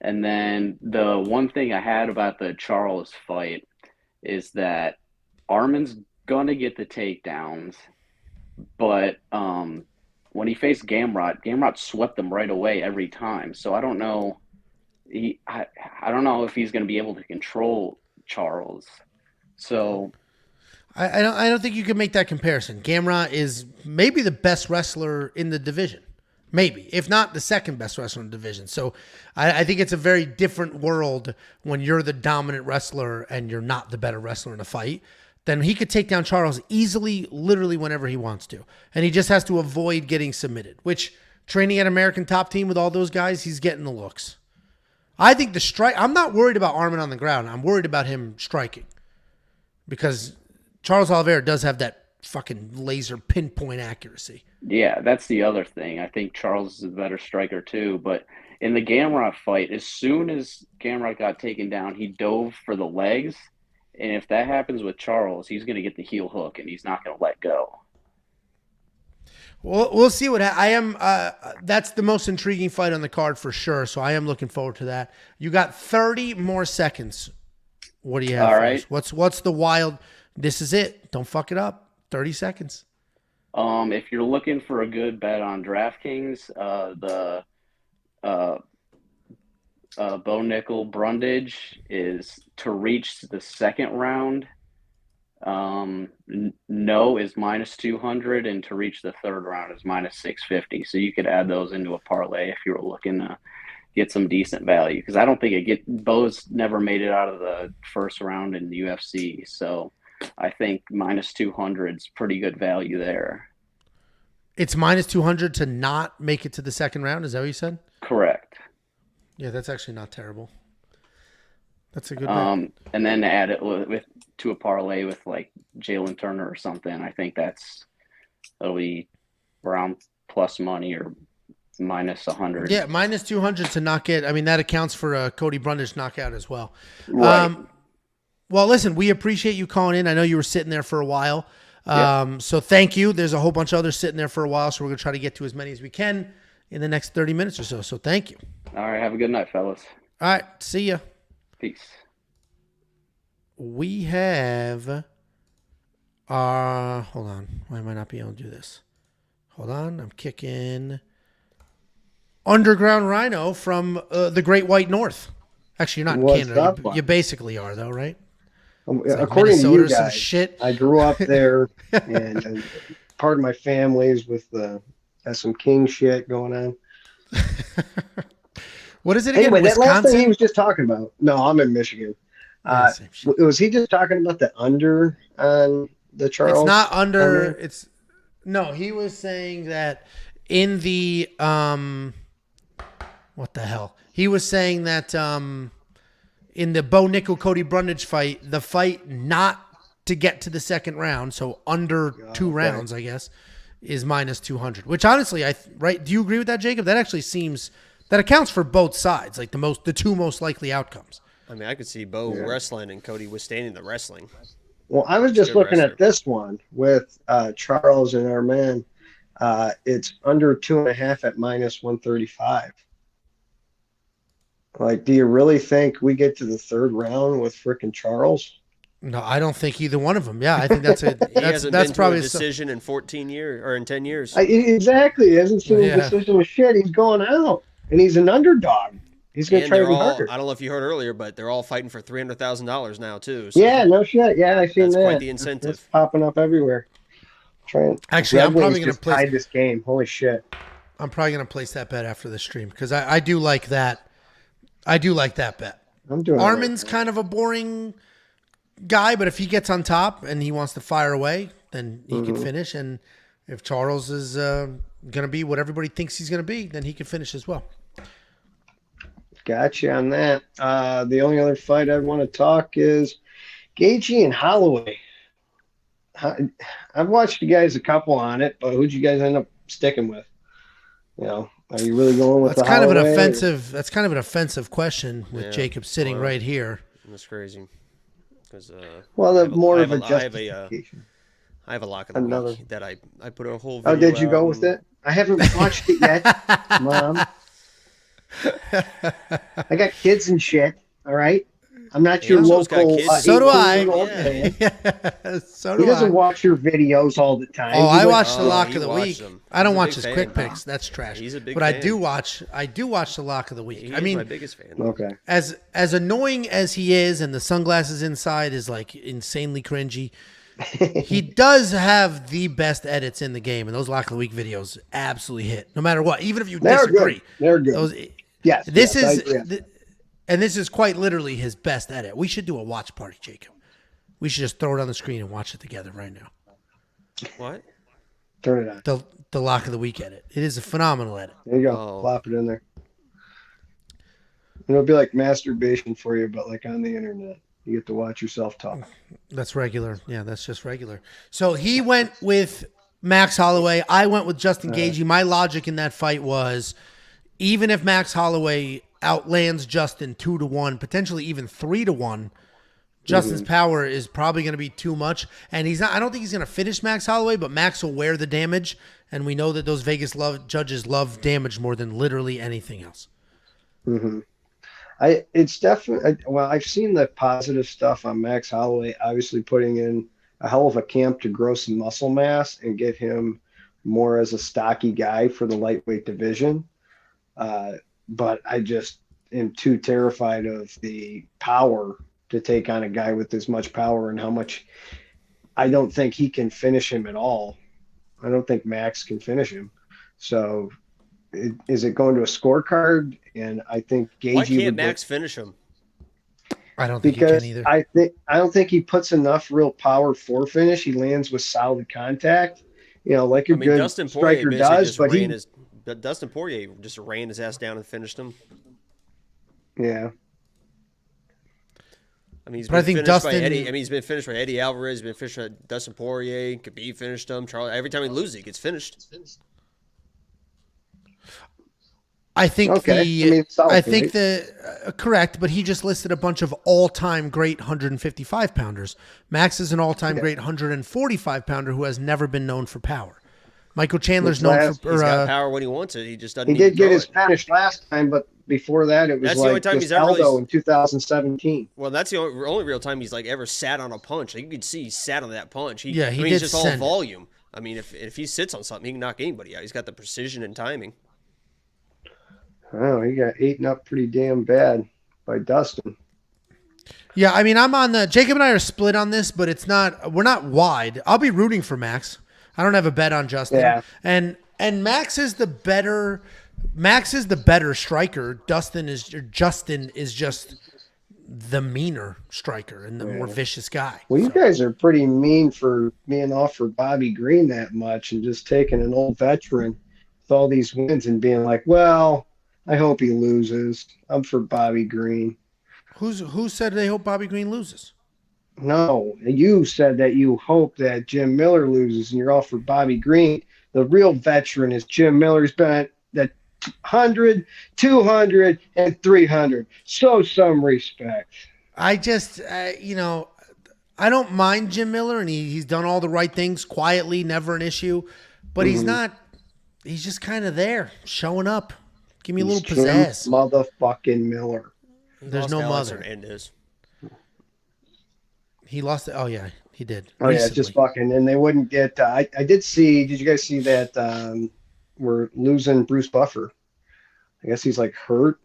then the one thing I had about the Charles fight is that Armin's gonna get the takedowns, but when he faced Garbrandt swept him right away every time. So I don't know. I don't know if he's gonna be able to control Charles. So I don't think you can make that comparison. Garbrandt is maybe the best wrestler in the division. Maybe, if not the second best wrestler in the division. So I think it's a very different world when you're the dominant wrestler and you're not the better wrestler in a fight. Then he could take down Charles easily, literally whenever he wants to. And he just has to avoid getting submitted, which training at American Top Team with all those guys, he's getting the looks. I think the strike, I'm not worried about Armin on the ground. I'm worried about him striking. Because Charles Oliveira does have that fucking laser pinpoint accuracy. Yeah, that's the other thing. I think Charles is a better striker too. But in the Garbrandt fight, as soon as Garbrandt got taken down, he dove for the legs. And if that happens with Charles, he's going to get the heel hook and he's not going to let go. Well, we'll see what I am. That's the most intriguing fight on the card for sure. So I am looking forward to that. You got 30 more seconds. What do you have? All right. What's the wild? This is it. Don't fuck it up. 30 seconds. If you're looking for a good bet on DraftKings, Bo Nickel Brundage is to reach the second round. No is -200, and to reach the third round is -650. So you could add those into a parlay if you were looking to get some decent value. Because I don't think Bo's never made it out of the first round in the UFC. So I think -200 is pretty good value there. It's -200 to not make it to the second round. Is that what you said? Correct. Yeah, that's actually not terrible. That's a good bet. And then to add it to a parlay with like Jalen Turner or something, I think that'll be around plus money or -100. Yeah, -200 to knock it. I mean, that accounts for a Cody Brundage knockout as well. Right. Well, listen, we appreciate you calling in. I know you were sitting there for a while. So thank you. There's a whole bunch of others sitting there for a while, so we're going to try to get to as many as we can in the next 30 minutes or so. So thank you. All right. Have a good night, fellas. All right. See ya. Peace. We have hold on. Why am I not being able to do this? Hold on. I'm kicking Underground Rhino from the Great White North. Actually, you're not in What's Canada. up, You basically are, though, right? Like according to Minnesota you or some guys, shit. I grew up there, and part of my family is with has some king shit going on. What is it again? Anyway, that last thing he Wisconsin? was just talking about. No, I'm in Michigan. Yeah, same shit. Was he just talking about the under on the Charles? It's not under. It's no. He was saying that in the what the hell? He was saying that in the Bo Nickel Cody Brundage fight, the fight not to get to the second round, so under 2 rounds, I guess, is -200. Which honestly, right? Do you agree with that, Jacob? That actually seems that accounts for both sides, like the two most likely outcomes. I mean, I could see Bo wrestling and Cody withstanding the wrestling. Well, I was just Good looking wrestler. at this one with Charles and our man. It's under 2.5 at -135. Like, do you really think we get to the third round with frickin' Charles? No, I don't think either one of them. Yeah, I think that's it. He hasn't That's been probably to a decision in 14 years or in 10 years. Exactly. He hasn't seen Yeah. a decision of shit. He's going out, and he's an underdog. He's going to And try they're to be all, harder. I don't know if you heard earlier, but they're all fighting for $300,000 now, too. So Yeah, no shit. Yeah, I seen that's that. quite the incentive. It's popping up everywhere. Trying. Actually, I'm probably going to play play. this game. Holy shit! I'm probably going to place that bet after the stream because I do like that. I do like that bet. I'm doing. Armin's kind of a boring guy, but if he gets on top and he wants to fire away, then he can finish. And if Charles is going to be what everybody thinks he's going to be, then he can finish as well. Gotcha on that. The only other fight I'd want to talk is Gaethje and Holloway. I've watched you guys a couple on it, but who'd you guys end up sticking with? You know, are you really going with That's the kind of an Holloway, or- offensive. That's kind of an offensive question with Yeah, Jacob sitting well, right here. That's crazy. Because Well, I the have a- more I of have a a- I have a, justification. I have a lock of the Another- week that I put a whole Oh, video did you go out with and- it? I haven't watched it yet, Mom. I got kids and shit. All right, I'm not your Alonso's got local. kids. So do I. 18-year-old Yeah. fan. So He do doesn't I. watch your videos all the time. Oh, He I went- watched the Oh, lock he of the watched week. them. I don't He's a watch big his fan. quick picks. That's trash. He's a big but I fan. do watch the lock of the week. He I is mean, my biggest fan. Okay. as annoying as he is, and the sunglasses inside is like insanely cringy. He does have the best edits in the game, and those lock of the week videos absolutely hit. No matter what, even if you They're disagree, good. They're good. those. Yes. This yes, I is, agree. and this is quite literally his best edit. We should do a watch party, Jacob. We should just throw it on the screen and watch it together right now. What? Turn it on. The lock of the week edit. It is a phenomenal edit. There you go. Oh. Plop it in there. It'll be like masturbation for you, but like on the internet. You get to watch yourself talk. That's regular. Yeah, that's just regular. So he went with Max Holloway. I went with Justin Gaethje. My logic in that fight was, even if Max Holloway outlands Justin 2-1, potentially even 3-1, Justin's power is probably going to be too much. And he's not. I don't think he's going to finish Max Holloway, but Max will wear the damage. And we know that those Vegas judges love damage more than literally anything else. Mm-hmm. It's definitely, well, I've seen the positive stuff on Max Holloway, obviously putting in a hell of a camp to grow some muscle mass and get him more as a stocky guy for the lightweight division. But am too terrified of the power to take on a guy with as much power and how much. I don't think he can finish him at all. I don't think Max can finish him. So is it going to a scorecard? And I think Gagey Why can't would Max finish him? I don't think because he can either. I don't think he puts enough real power for finish. He lands with solid contact, like a good Dustin Poirier striker basically does. just But ran Dustin Poirier just ran his ass down and finished him. yeah. I mean, he's But been I think finished Dustin- by Eddie. I mean, he's been finished by Eddie Alvarez. He's been finished by Dustin Poirier. Khabib finished him. Charles. Every time he loses, he gets finished. I think Okay. Solid, I think right? correct, but he just listed a bunch of all-time great 155 pounders. Max is an all-time great 145 pounder who has never been known for power. Michael Chandler's known for He's got power when he wants it. He just doesn't. He need to did get throw his it. finish last time, but before that, it was That's the only like time just he's ever Aldo really- in 2017. Well, that's the only real time he's ever sat on a punch. Like, you can see he sat on that punch. He I mean, did it's just all send it. volume. I mean, if he sits on something, he can knock anybody out. He's got the precision and timing. Oh, he got eaten up pretty damn bad by Dustin. Yeah, I mean, I'm on the Jacob and I are split on this, but we're not wide. I'll be rooting for Max. I don't have a bet on Justin. Yeah. And Max is the better striker. Justin is just the meaner striker and the more vicious guy. Well, you guys are pretty mean for being off for Bobby Green that much and just taking an old veteran with all these wins and being like, well, I hope he loses. I'm for Bobby Green. Who said they hope Bobby Green loses? No, you said that you hope that Jim Miller loses and you're all for Bobby Green. The real veteran is Jim Miller. He's been at that 100, 200, and 300. So some respect. I just, I don't mind Jim Miller, and he's done all the right things quietly, never an issue. But he's just kind of there, showing up. Give me a little Jim pizzazz. motherfucking Miller. There's Lost no Alex mother. Hernandez. He lost it. Oh, yeah, he did. Oh, yeah, just fucking. And they wouldn't get. I did you guys see that we're losing Bruce Buffer? I guess he's like hurt.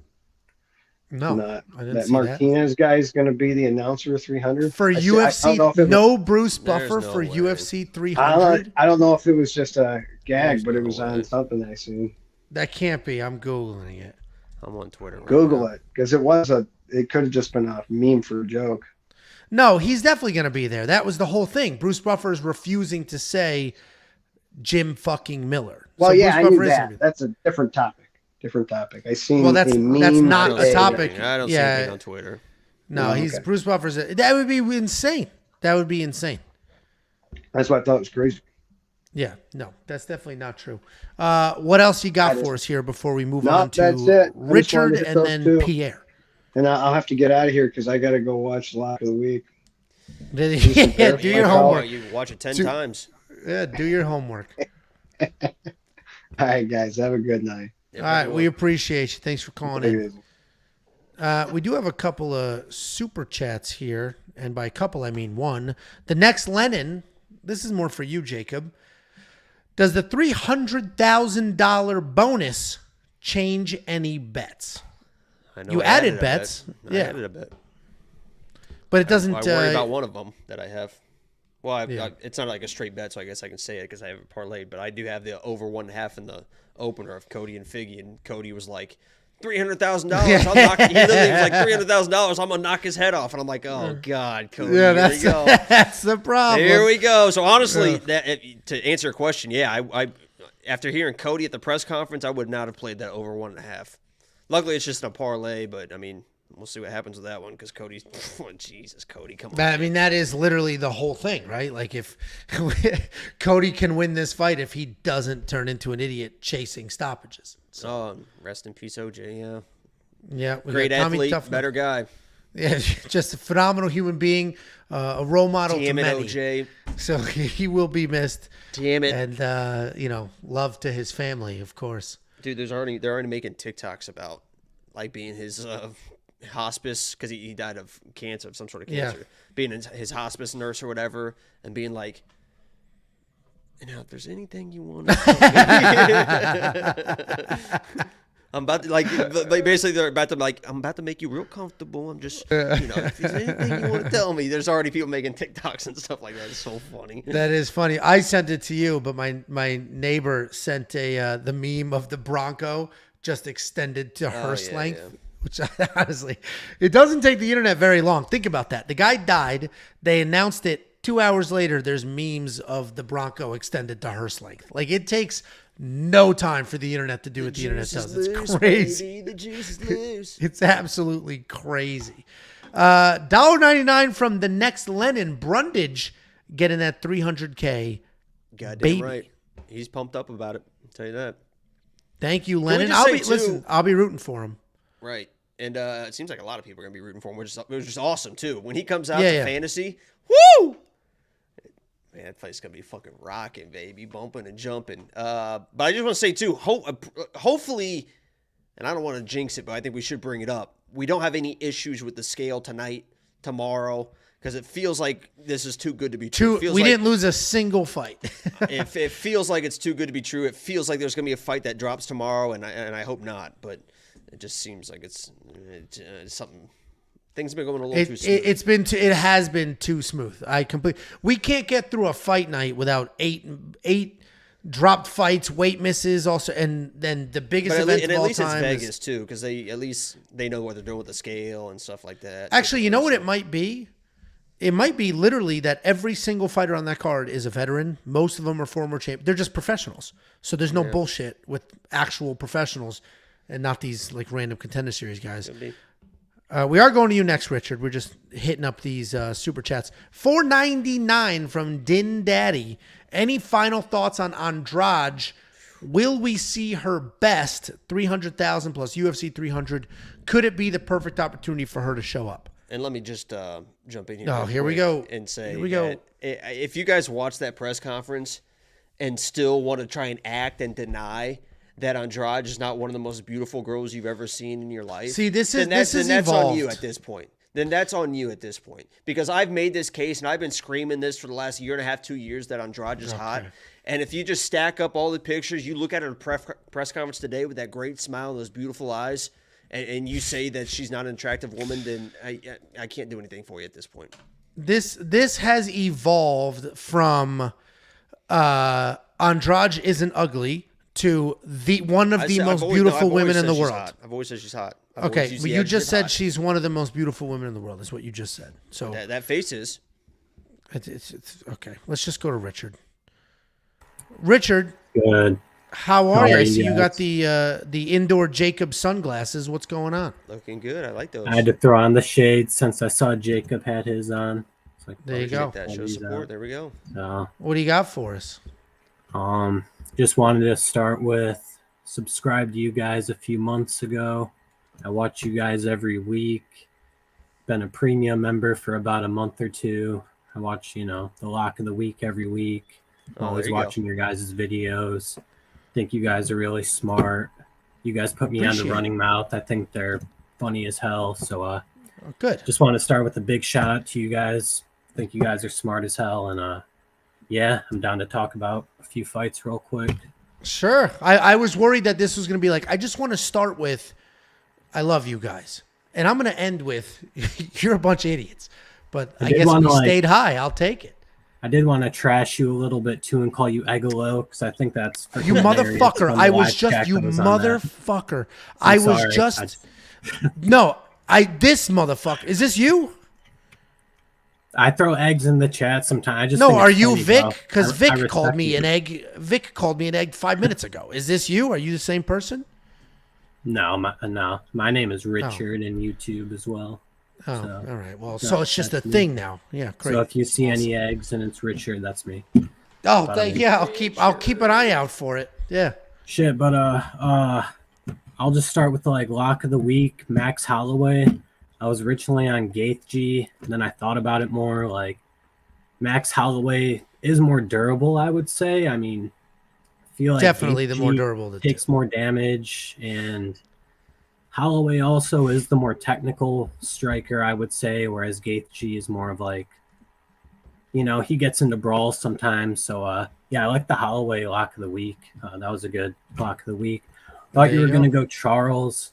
No, Not, I didn't that see Martinez guy is going to be the announcer of 300 For I don't know UFC, if it no Bruce There's Buffer no for way. UFC was, 300. I don't know if it was just a gag, There's but it no was on way. something I seen. That can't be. I'm Googling it. I'm on Twitter. Right Google now. it because it could have just been a meme for a joke. No, he's definitely going to be there. That was the whole thing. Bruce Buffer is refusing to say Jim fucking Miller. Well, So yeah, Bruce I knew Buffer is that. gonna be there. That's a different topic. I seen. Well, that's a meme not I don't a see topic. anything. I don't see Yeah. anything on Twitter. No, Oh, he's okay. Bruce Buffer's. That would be insane. That would be insane. That's what I thought was crazy. Yeah, no, that's definitely not true. What else you got That for us here before we move No, on to that's it. I just wanted Richard to hit and those then two. Pierre? And I'll have to get out of here because I got to go watch the Lock of the Week. Yeah, do your Oh, Oh, homework. you watch it 10 Dude. times. Yeah, do your homework. All right, guys, have a good night. All right, we appreciate you. Thanks for calling Take in. it easy. We do have a couple of super chats here, and by couple I mean one. The next Lennon, this is more for you, Jacob. Does the $300,000 bonus change any bets? I know You I added a bets. bet. I Yeah. added a bet. But it doesn't. I worry about one of them that I have. Well, Yeah. it's not like a straight bet, so I guess I can say it because I have it parlayed. But I do have the over 1.5 in the opener of Cody and Figgy, and Cody was like $300,000. I'm knocking. He literally was like $300,000. I'm gonna knock his head off, and I'm like, oh god, Cody. Yeah, here we go. that's the problem. Here we go. So honestly, to answer your question, yeah, I after hearing Cody at the press conference, I would not have played that over 1.5. Luckily, it's just a parlay, but I mean, we'll see what happens with that one because Cody's. Oh, Jesus, Cody, come on. I mean, that is literally the whole thing, right? Like, if Cody can win this fight if he doesn't turn into an idiot chasing stoppages. So, Oh, rest in peace, OJ. Yeah, yeah, we great got Tommy athlete, Toughnut. better guy. Yeah, just a phenomenal human being, a role model Damn to it, many. OJ. So he will be missed. Damn it, And love to his family, of course. dude. They're already making TikToks about like being his hospice because he died of cancer, of some sort of cancer. Yeah. Being his hospice nurse or whatever, and being like, if there's anything you want to I'm about to like basically they're about to like I'm about to make you real comfortable. I'm just if there's anything you want to tell me, there's already people making TikToks and stuff like that. It's so funny. That is funny. I sent it to you, but my neighbor sent the meme of the Bronco just extended to hearse length. Yeah. Which honestly, it doesn't take the internet very long. Think about that. The guy died. They announced it 2 hours later. There's memes of the Bronco extended to hearse length. Like it takes no time for the internet to do what the internet does. It's crazy. Baby, the juice is loose. It's absolutely crazy. $1.99 from the next Lennon Brundage getting that 300K. Goddamn baby. right. He's pumped up about it. I'll tell you that. Thank you, we Lennon. just say, I'll be rooting for him. Right. And it seems like a lot of people are going to be rooting for him, which is awesome, too. When he comes out to fantasy, woo! Man, that place is going to be fucking rocking, baby. Bumping and jumping. But I just want to say, too, hopefully, and I don't want to jinx it, but I think we should bring it up. We don't have any issues with the scale tonight, tomorrow, because it feels like this is too good to be true. We didn't lose a single fight. If it feels like it's too good to be true, it feels like there's going to be a fight that drops tomorrow, and I hope not, but it just seems like it's something. Things have been going a little too smooth. It has been too smooth. We can't get through a fight night without eight dropped fights, weight misses, also, and then the biggest event of all time. At least it's Vegas too, because they know what they're doing with the scale and stuff like that. Actually, you know what it might be? It might be literally that every single fighter on that card is a veteran. Most of them are former champions. They're just professionals, so there's no bullshit with actual professionals. And not these like random contender series guys. We are going to you next, Richard. We're just hitting up these super chats. $4.99 from Din Daddy. Any final thoughts on Andrade? Will we see her best? 300,000 plus UFC 300. Could it be the perfect opportunity for her to show up? And let me just jump in here. Oh, here we go. And say, here we go. If you guys watch that press conference and still want to try and act and deny that Andrade is not one of the most beautiful girls you've ever seen in your life. See, this is that's evolved. on you at this point. Then that's on you at this point. Because I've made this case, and I've been screaming this for the last year and a half, 2 years, that Andrade is hot. And if you just stack up all the pictures, you look at her press conference today with that great smile and those beautiful eyes, and you say that she's not an attractive woman, then I can't do anything for you at this point. This has evolved from Andrade isn't ugly to one of the most beautiful women in the world. I've always said she's hot. Okay, but you just said she's one of the most beautiful women in the world. Is what you just said. So that face is. It's okay. Let's just go to Richard. Richard, good. How are you? I see you got the indoor Jacob sunglasses. What's going on? Looking good. I like those. I had to throw on the shades since I saw Jacob had his on. It's like, there you go. That show support. There we go. What do you got for us? Just wanted to start with subscribe to you guys a few months ago. I watch you guys every week. Been a premium member for about a month or two. I watch, the lock of the week every week. Always watching your guys' videos. Think you guys are really smart. You guys put me on the running mouth. I think they're funny as hell. So good. Just want to start with a big shout out to you guys. Think you guys are smart as hell, and I'm down to talk about a few fights real quick. Sure. I was worried that this was going to be like, I just want to start with, I love you guys. And I'm going to end with, you're a bunch of idiots. But I guess we stayed high. I'll take it. I did want to trash you a little bit, too, and call you Egolo, because I think that's... You motherfucker. I was just, you motherfucker. I was just... No, this motherfucker. Is this you? I throw eggs in the chat sometimes. No, are you Vic? Because Vic called me an egg. Vic called me an egg 5 minutes ago. Is this you? Are you the same person? No, my name is Richard in YouTube as well. Oh, so, all right. Well, so it's just a thing now. Yeah, great. So if you see any eggs and it's Richard, that's me. Oh, I'll keep an eye out for it. Yeah. Shit, but I'll just start with the lock of the week, Max Holloway. I was originally on Gaethje, and then I thought about it more. Max Holloway is more durable, I would say. I mean, I feel like definitely Gaethje the more durable. Takes more damage, and Holloway also is the more technical striker, I would say, whereas Gaethje is more of he gets into brawls sometimes. So, I like the Holloway lock of the week. That was a good lock of the week. Thought There you were you going to go. go Charles.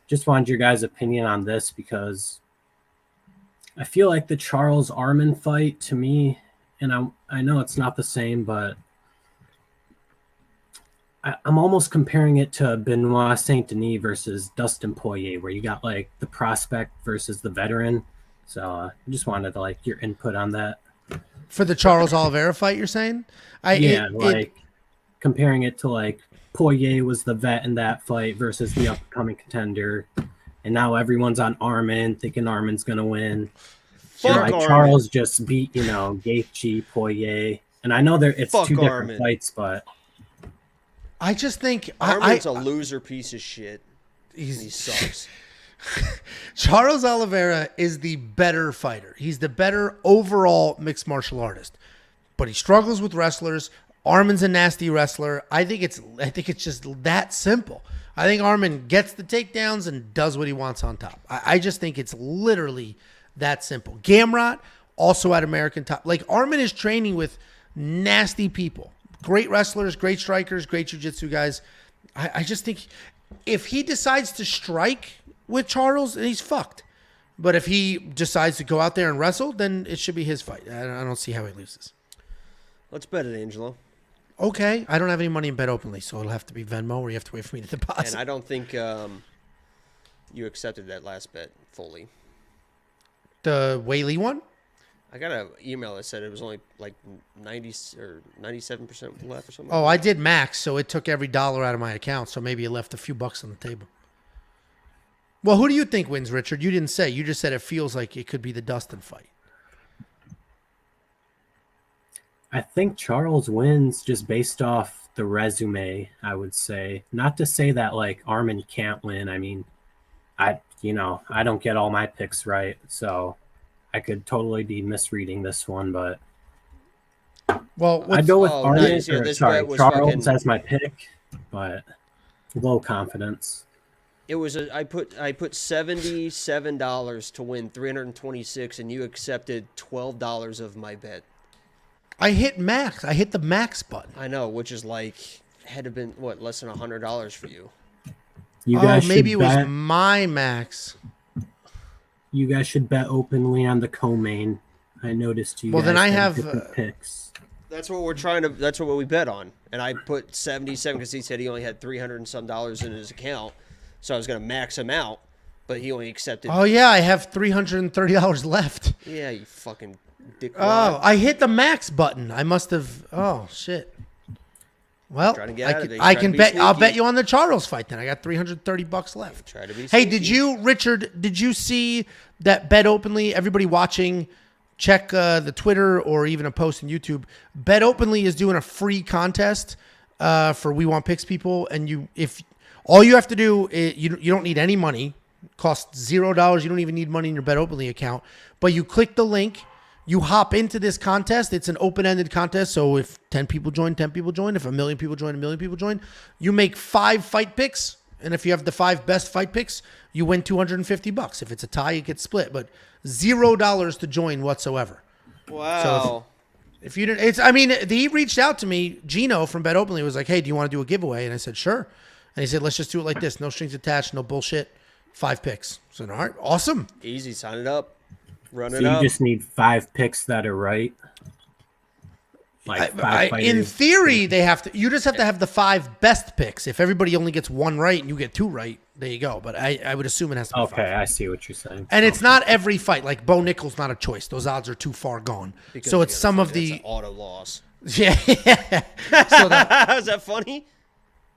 Just wanted your guys' opinion on this because I feel like the Charles Armin fight to me, and I know it's not the same, but I'm almost comparing it to Benoit Saint Denis versus Dustin Poirier, where you got like the prospect versus the veteran. So I just wanted to like your input on that. For the Charles Oliveira fight, you're saying? Comparing it to like Poirier was the vet in that fight versus the upcoming contender, and now everyone's on Armin, thinking Armin's gonna win. Fuck Like Armin. Charles just beat, Gaethje, Poirier, and I know it's Fuck two different Armin. fights, but I just think Armin's a loser piece of shit. He he's sucks. Charles Oliveira is the better fighter. He's the better overall mixed martial artist, but he struggles with wrestlers. Armin's a nasty wrestler. I think it's just that simple. I think Armin gets the takedowns and does what he wants on top. I just think it's literally that simple. Gamrot also at American Top. Like Armin is training with nasty people, great wrestlers, great strikers, great jiu-jitsu guys. I just think if he decides to strike with Charles, then he's fucked. But if he decides to go out there and wrestle, then it should be his fight. I don't see how he loses. Let's bet it, Angelo. Okay, I don't have any money in Bet Openly, so it'll have to be Venmo, or you have to wait for me to deposit. And I don't think you accepted that last bet fully. The Whaley one? I got an email that said it was only like 90 or 97% left or something. Oh, I did max, so it took every dollar out of my account, so maybe it left a few bucks on the table. Well, who do you think wins, Richard? You didn't say. You just said it feels like it could be the Dustin fight. I think Charles wins just based off the resume, I would say. Not to say that like Armin can't win. I mean, I don't get all my picks right, so I could totally be misreading this one, but Well, I'd go with oh, Armin. nice. Yeah, this Sorry, bet was Charles fucking- as my pick, but low confidence. It was I put $77 to win 326, and you accepted $12 of my bet. I hit max. I hit the max button. I know, which is like had to been what less than $100 for you. You guys maybe it should was bet. my max. You guys should bet openly on the co-main. I noticed you. Well, then guys I had have, different picks. That's what we're trying to. That's what we bet on, and I put 77 because he said he only had $300 and some in his account, so I was gonna max him out, but he only accepted. Oh, yeah, I have $330 left. Yeah, you fucking dick. Oh, I hit the max button. I must have. Oh, shit. Well, Trying to get out of there. I Trying can to be bet. I'll sneaky. bet you on the Charles fight. Then I got $330 left. Try to be. Hey, sneaky. did you, Richard? Did you see that Bet Openly? Everybody watching, check the Twitter or even a post on YouTube. Bet Openly is doing a free contest for We Want Picks people, and if all you have to do is you don't need any money. Costs $0. You don't even need money in your Bet Openly account, but you click the link. You hop into this contest. It's an open-ended contest. So if 10 people join, 10 people join. If 1 million people join, 1 million people join. You make 5 fight picks. And if you have the 5 best fight picks, you win $250. If it's a tie, it gets split. But $0 to join whatsoever. Wow. If you didn't, he reached out to me. Gino from Bet Openly was like, "Hey, do you want to do a giveaway?" And I said, "Sure." And he said, "Let's just do it like this. No strings attached. No bullshit. 5 picks." So, all right, awesome. Easy. Sign it up. Run So it you up. just need 5 picks that are right. Like 5 In fighters. theory, they have to. You just have to have the 5 best picks. If everybody only gets 1 right and you get 2 right, there you go. But I would assume it has to be 5. Okay, I see what you're saying. And it's not every fight. Like Bo Nickel's not a choice. Those odds are too far gone. Because So you it's gotta some fuck- of that's the an auto loss. yeah. So Is that funny?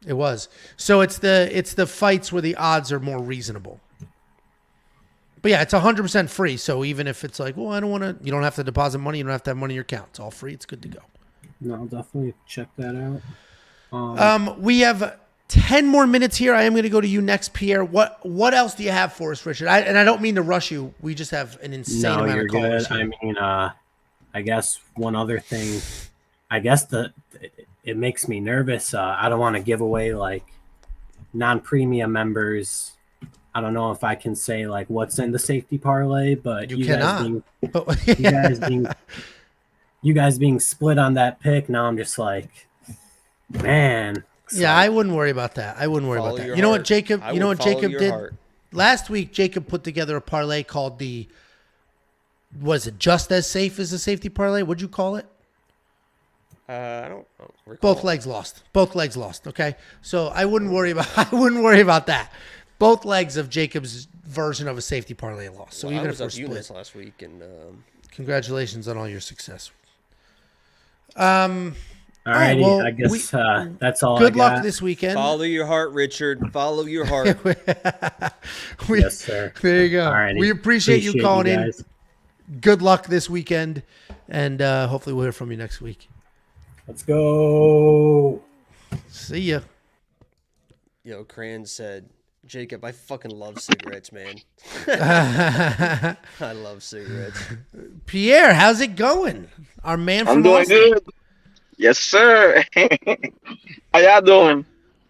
it was. So it's the fights where the odds are more reasonable. But yeah, it's 100% free. So even if it's like, well, I don't want to, you don't have to deposit money. You don't have to have money in your account. It's all free. It's good to go. No, I'll definitely check that out. We have 10 more minutes here. I am going to go to you next, Pierre. What else do you have for us, Richard? And I don't mean to rush you. We just have an insane No, amount you're of callers good. here. I mean, I guess one other thing, I guess it makes me nervous. I don't want to give away like non-premium members. I don't know if I can say like what's in the safety parlay, but You cannot. you guys being split on that pick. Now I'm just like, man, Yeah, I wouldn't worry about that. I wouldn't worry Follow about that. your You know what heart. Jacob? I You know would what follow Jacob your did heart. last week? Jacob put together a parlay called the. Was it just as safe as a safety parlay? What'd you call it? I don't recall. Both legs lost. Both legs lost. Okay, so I wouldn't worry about. I wouldn't worry about that. Both legs of Jacob's version of a safety parlay lost. So Well, even I if was we're up split, units last week, and congratulations on all your success. Alrighty, well, I guess that's all. Good I got. luck this weekend. follow your heart, Richard. Follow your heart. Yes, sir. There you go. Alrighty. We appreciate you calling in. guys. Good luck this weekend, and hopefully we'll hear from you next week. Let's go. See ya. Cran said, Jacob, I fucking love cigarettes, man. I love cigarettes. Pierre, how's it going? Our man from I'm doing Austin. good. Yes, sir. How y'all doing?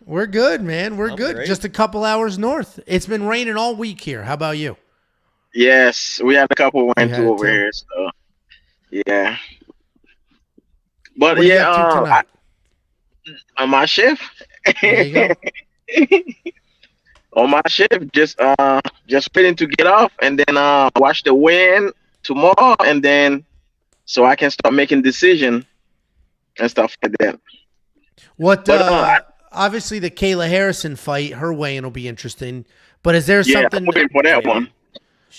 We're good, man. We're I'm good. great. Just a couple hours north. It's been raining all week here. How about you? Yes, we had a couple went had through it over too. here, so yeah. But What are you yeah, up to tonight? on my shift, There you go. on my shift, just waiting to get off and then watch the win tomorrow, and then so I can start making decision and stuff like that. What? But, Obviously, the Kayla Harrison fight, her weigh-in will be interesting. But is there Yeah, I'm something? waiting for that one.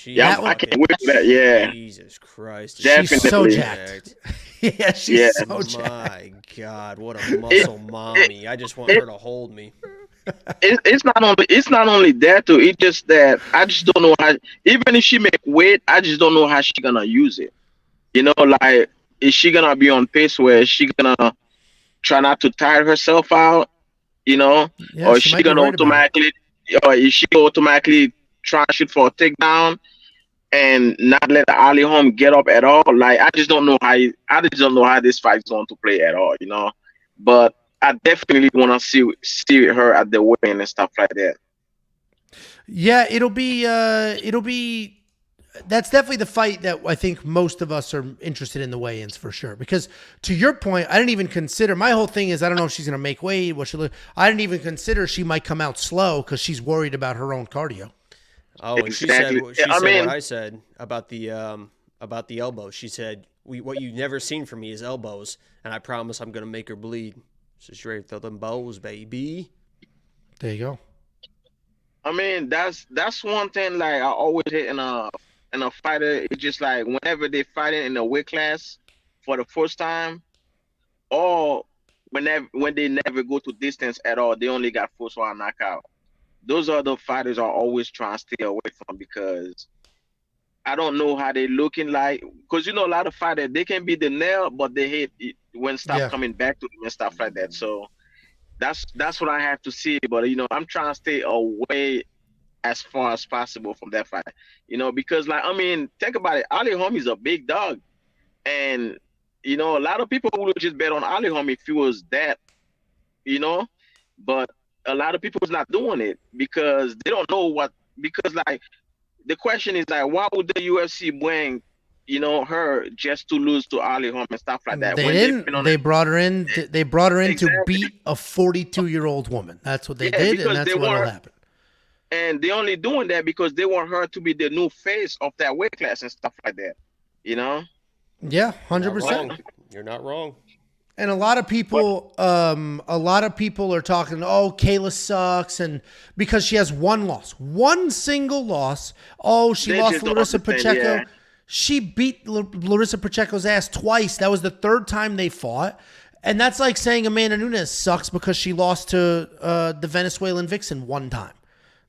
Yeah, That I can't wait for that. Yeah, Jesus Christ. She's so Definitely. jacked. Yeah, she's Yeah. so jacked. My God, what a muscle mommy. I just want her to hold me. it's not only that too. It's just that I just don't know how. Even if she make weight, I just don't know how she gonna use it. Like is she gonna be on pace where she gonna try not to tire herself out? Yeah, Or is she might be gonna worried about it. automatically try to shoot for a takedown and not let Ali Holm get up at all? Like I just don't know how this fight is going to play at all. But I definitely want to see her at the weigh-in and stuff like that. Yeah, it'll be. That's definitely the fight that I think most of us are interested in the weigh-ins for sure. Because to your point, I didn't even consider. My whole thing is I don't know if she's going to make weight. I didn't even consider she might come out slow because she's worried about her own cardio. Oh, and Exactly. she said I mean- what I said about the elbows. She said, what you've never seen from me is elbows, and I promise I'm going to make her bleed. So she's ready to throw them bows, baby. There you go. I mean, that's one thing. Like I always hit in a fighter. It's just like whenever they fighting in a weight class for the first time, or when they never go to distance at all, they only got first round knockout. Those are the fighters I always try and stay away from because I don't know how they looking like. Because a lot of fighters they can be the nail, but they hate it when stuff coming back to them and stuff like that. So that's what I have to see. But I'm trying to stay away as far as possible from that fight. Because think about it. Ali Holm is a big dog, and a lot of people would just bet on Ali Holm if he was that. But a lot of people is not doing it because they don't know what. Because like the question is like, why would the UFC bring her just to lose to Ali Holm and stuff like that? They when didn't. They brought her in. They brought her in to Exactly. beat a 42-year-old woman. That's what they Yeah, did, because and that's they what'll weren't- happen. And they only doing that because they want her to be the new face of that weight class and stuff like that. Yeah, Not 100%. wrong. You're not wrong. And a lot of people are talking, oh, Kayla sucks, and because she has one single loss. Oh, she They lost just to don't Larissa understand, Pacheco. yeah. She beat Larissa Pacheco's ass twice. That was the third time they fought. And that's like saying Amanda Nunes sucks because she lost to the Venezuelan Vixen one time.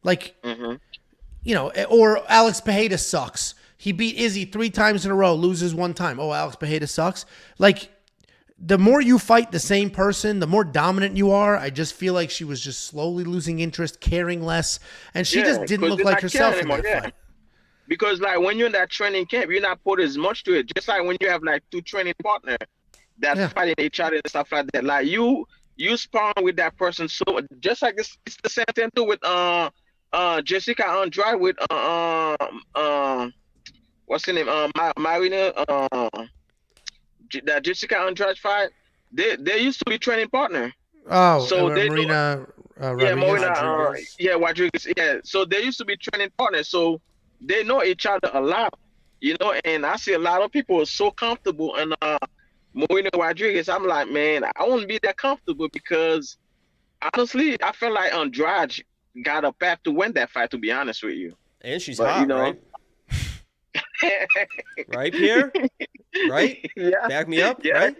Like, or Alex Pereira sucks. He beat Izzy 3 times in a row, loses one time. Oh, Alex Pereira sucks. Like, the more you fight the same person, the more dominant you are. I just feel like she was just slowly losing interest, caring less, and she just didn't 'cause look they're like not herself caring in that anymore, yeah. fight. Because like when you're in that training camp, you're not put as much to it. Just like when you have like 2 training partners that fighting each other and stuff like that. Like you sparring with that person, so just like it's the same thing too with Jessica Andrade with what's her name Marina that Jessica Andrade fight. They used to be training partner. Oh, So they Marina yeah, Rodriguez. Marina, Rodriguez. yeah, Rodriguez, yeah. So they used to be training partners, so they know each other a lot, you know. And I see a lot of people are so comfortable, and Marina Rodriguez, I'm like, man, I wouldn't be that comfortable because honestly, I feel like Andrade got a path to win that fight. To be honest with you, And she's but hot, you know, right? Right, Pierre? Right? yeah, Back me up, yeah. right?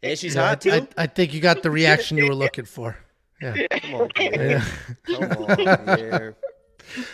And she's Yeah, hot too? I think you got the reaction you were looking for. Yeah. Come on, Pierre. Come on, Pierre.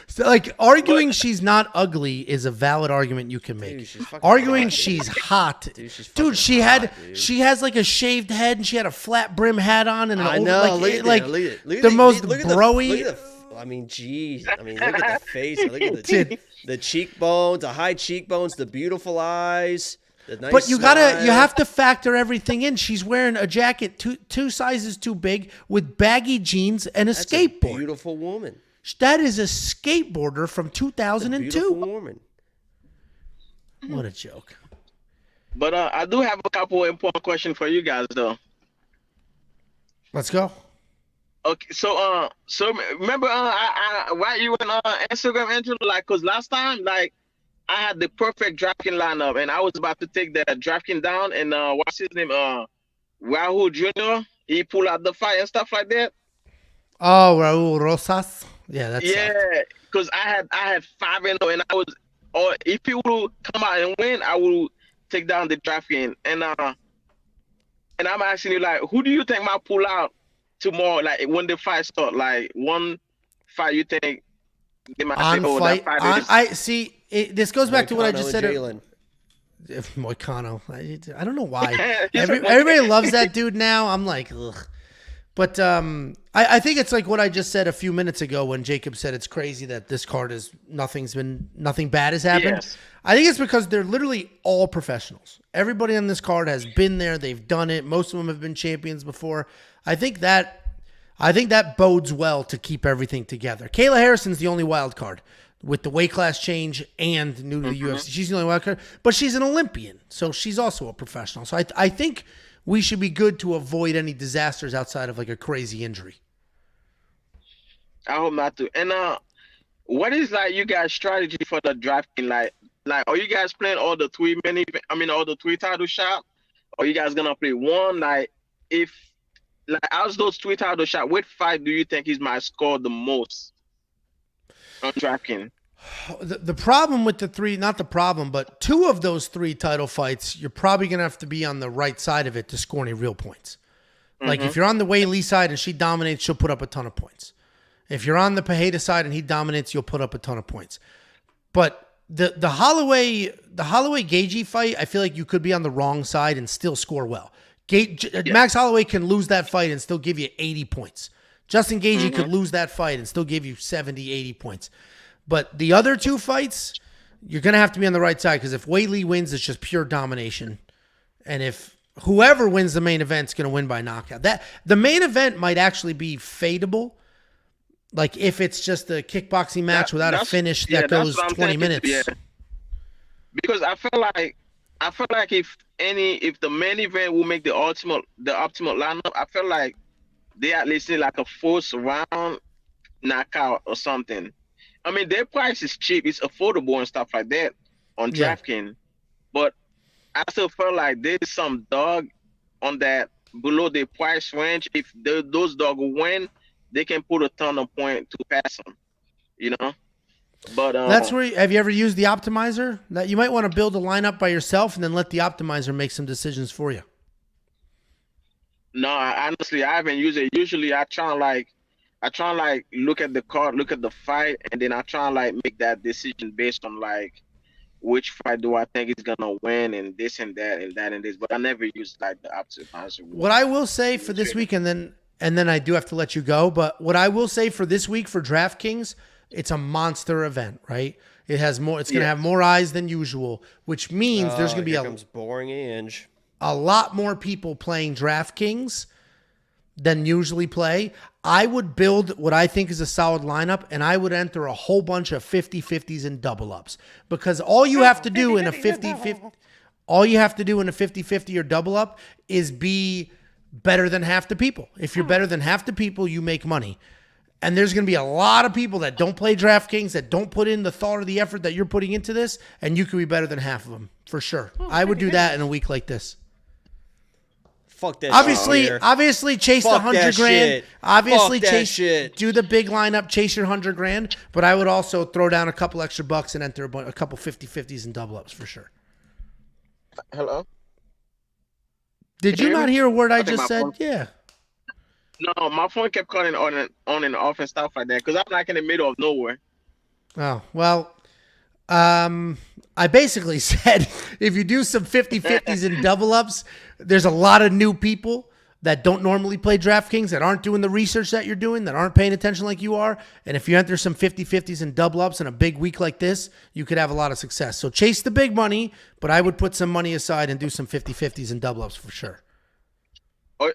So, like, arguing she's not ugly is a valid argument you can make. Dude, she's fucking Arguing hot, she's hot. Dude, she's fucking She hot, had dude. she has like a shaved head and she had a flat brim hat on and an I old, know. like, Look at the most look at broy. Look at I mean, geez. I mean, look at the face. Look at the cheekbones, the high cheekbones, the beautiful eyes, the nice But you smile. have to factor everything in. She's wearing a jacket two sizes too big with baggy jeans and a That's skateboard. a beautiful woman. That is a skateboarder from Beautiful 2002. woman. What a joke. But I do have a couple important questions for you guys, though. Let's go. Okay, so remember, I write you on Instagram, Angela, like, cause last time, like, I had the perfect DraftKings lineup, and I was about to take the DraftKings down, and what's his name, Rahul Jr. He pulled out the fight and stuff like that. Oh, Raul Rosas. Yeah, that's Cause I had 5-0, and I was, or if he would come out and win, I will take down the DraftKings, and I'm asking you, like, who do you think might pull out tomorrow, like when the fight start, like one fight you think they might on say, fight. that fight is... I see. This goes back to what I just said. Jalin. Moicano. I don't know why. Everybody loves that dude now. I'm like, ugh. But I think it's like what I just said a few minutes ago when Jacob said it's crazy that this card is nothing bad has happened. Yes. I think it's because they're literally all professionals. Everybody on this card has been there. They've done it. Most of them have been champions before. I think that bodes well to keep everything together. Kayla Harrison's the only wild card with the weight class change and new to the UFC. She's the only wild card, but she's an Olympian, so she's also a professional. So I think we should be good to avoid any disasters outside of like a crazy injury. I hope not to. And what is like you guys' strategy for the drafting? Like are you guys playing all the all the three title shot? Or are you guys gonna play one? Like if as those three title shot, what fight do you think is might score the most on DraftKings? The problem with the three, not the problem, but two of those three title fights, you're probably going to have to be on the right side of it to score any real points. Like if you're on the Wei Li side and she dominates, she'll put up a ton of points. If you're on the Pereira side and he dominates, you'll put up a ton of points. But the Holloway Gaethje fight, I feel like you could be on the wrong side and still score well. Max Holloway can lose that fight and still give you 80 points. Justin Gaethje could lose that fight and still give you 70, 80 points. But the other two fights, you're going to have to be on the right side because if Wei Li wins, it's just pure domination. And if whoever wins the main event is going to win by knockout. The main event might actually be fadeable. Like if it's just a kickboxing match without a finish that goes 20 minutes. Yeah. Because I feel like if the main event will make the optimal lineup, I feel like they at least need like a first round knockout or something. I mean, their price is cheap. It's affordable and stuff like that on DraftKings. But I still feel like there's some dog on that below the price range. If those dogs win, they can put a ton of points to pass them, you know? But that's where, have you ever used the optimizer? That you might want to build a lineup by yourself and then let the optimizer make some decisions for you. No, honestly, I haven't used it. Usually I try and look at the card, look at the fight, and then I try and make that decision based on which fight do I think is gonna win and this and that and that and this. But I never use the optimizer. What I will say for this week, and then I do have to let you go, but what I will say for this week for DraftKings, it's a monster event, right? It has more. It's gonna have more eyes than usual, which means there's gonna be boring Ange. A lot more people playing DraftKings than usually play. I would build what I think is a solid lineup, and I would enter a whole bunch of 50-50s and double ups. Because all you have to do in a 50-50 or double up is be better than half the people. If you're better than half the people, you make money. And there's going to be a lot of people that don't play DraftKings, that don't put in the thought or the effort that you're putting into this, and you could be better than half of them, for sure. I would do that in a week like this. Fuck that Obviously chase the Fuck 100 that grand. shit. Obviously Fuck that chase shit. do the big lineup, chase your 100 grand, but I would also throw down a couple extra bucks and enter a couple 50-50s and double ups for sure. Hello? Did Can you you hear not me? hear a word I think just my said? phone- Yeah. No, my phone kept calling on and off and stuff like that because I'm like in the middle of nowhere. Oh, well, I basically said if you do some 50-50s and double ups, there's a lot of new people that don't normally play DraftKings, that aren't doing the research that you're doing, that aren't paying attention like you are. And if you enter some 50-50s and double ups in a big week like this, you could have a lot of success. So chase the big money, but I would put some money aside and do some 50-50s and double ups for sure.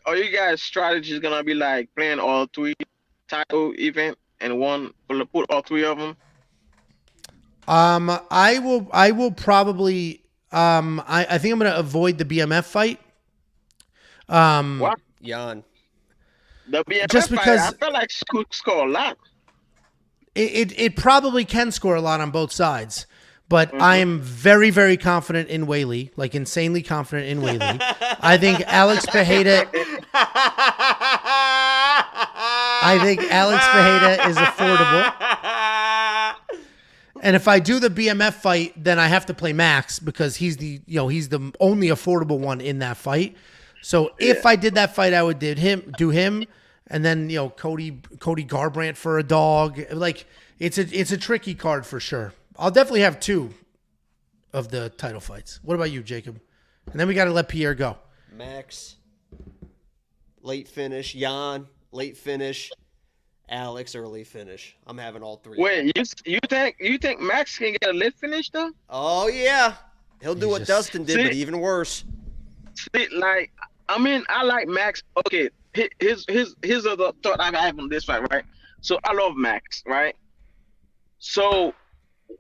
Are you guys' strategy is gonna be like playing all three title event and put all three of them? I will probably, I think I'm going to avoid the BMF fight. What? Jan. The BMF Just because- fight, I feel like she could score a lot. It probably can score a lot on both sides, but I am very, very confident in Whaley, like insanely confident in Whaley. I think Alex Pereira is affordable. And if I do the BMF fight, then I have to play Max because he's the only affordable one in that fight. So if I did that fight, I would do him, and then Cody Garbrandt for a dog. Like it's a tricky card for sure. I'll definitely have two of the title fights. What about you, Jacob? And then we got to let Pierre go. Max, late finish. Jan, late finish. Alex, early finish. I'm having all three. Wait, you think Max can get a late finish though? Oh yeah, he'll do He's what just- Dustin did, See? but even worse. See, like, I mean, I like Max. Okay, here's the thought I have on this fight, right? So I love Max, right? So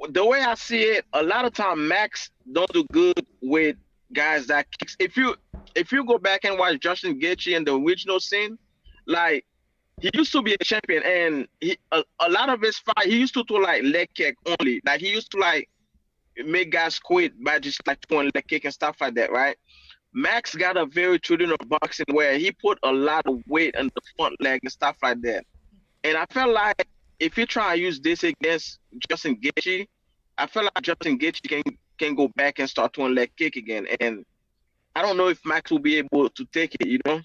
the way I see it, a lot of time Max don't do good with guys that kicks. If you go back and watch Justin Gaethje in the original scene, like he used to be a champion, and a lot of his fight he used to do like leg kick only. Like he used to like make guys quit by just like doing leg kick and stuff like that, right? Max got a very traditional boxing where he put a lot of weight on the front leg and stuff like that. And I felt like if you try to use this against Justin Gaethje, I feel like Justin Gaethje can go back and start doing leg kick again. And I don't know if Max will be able to take it, you know?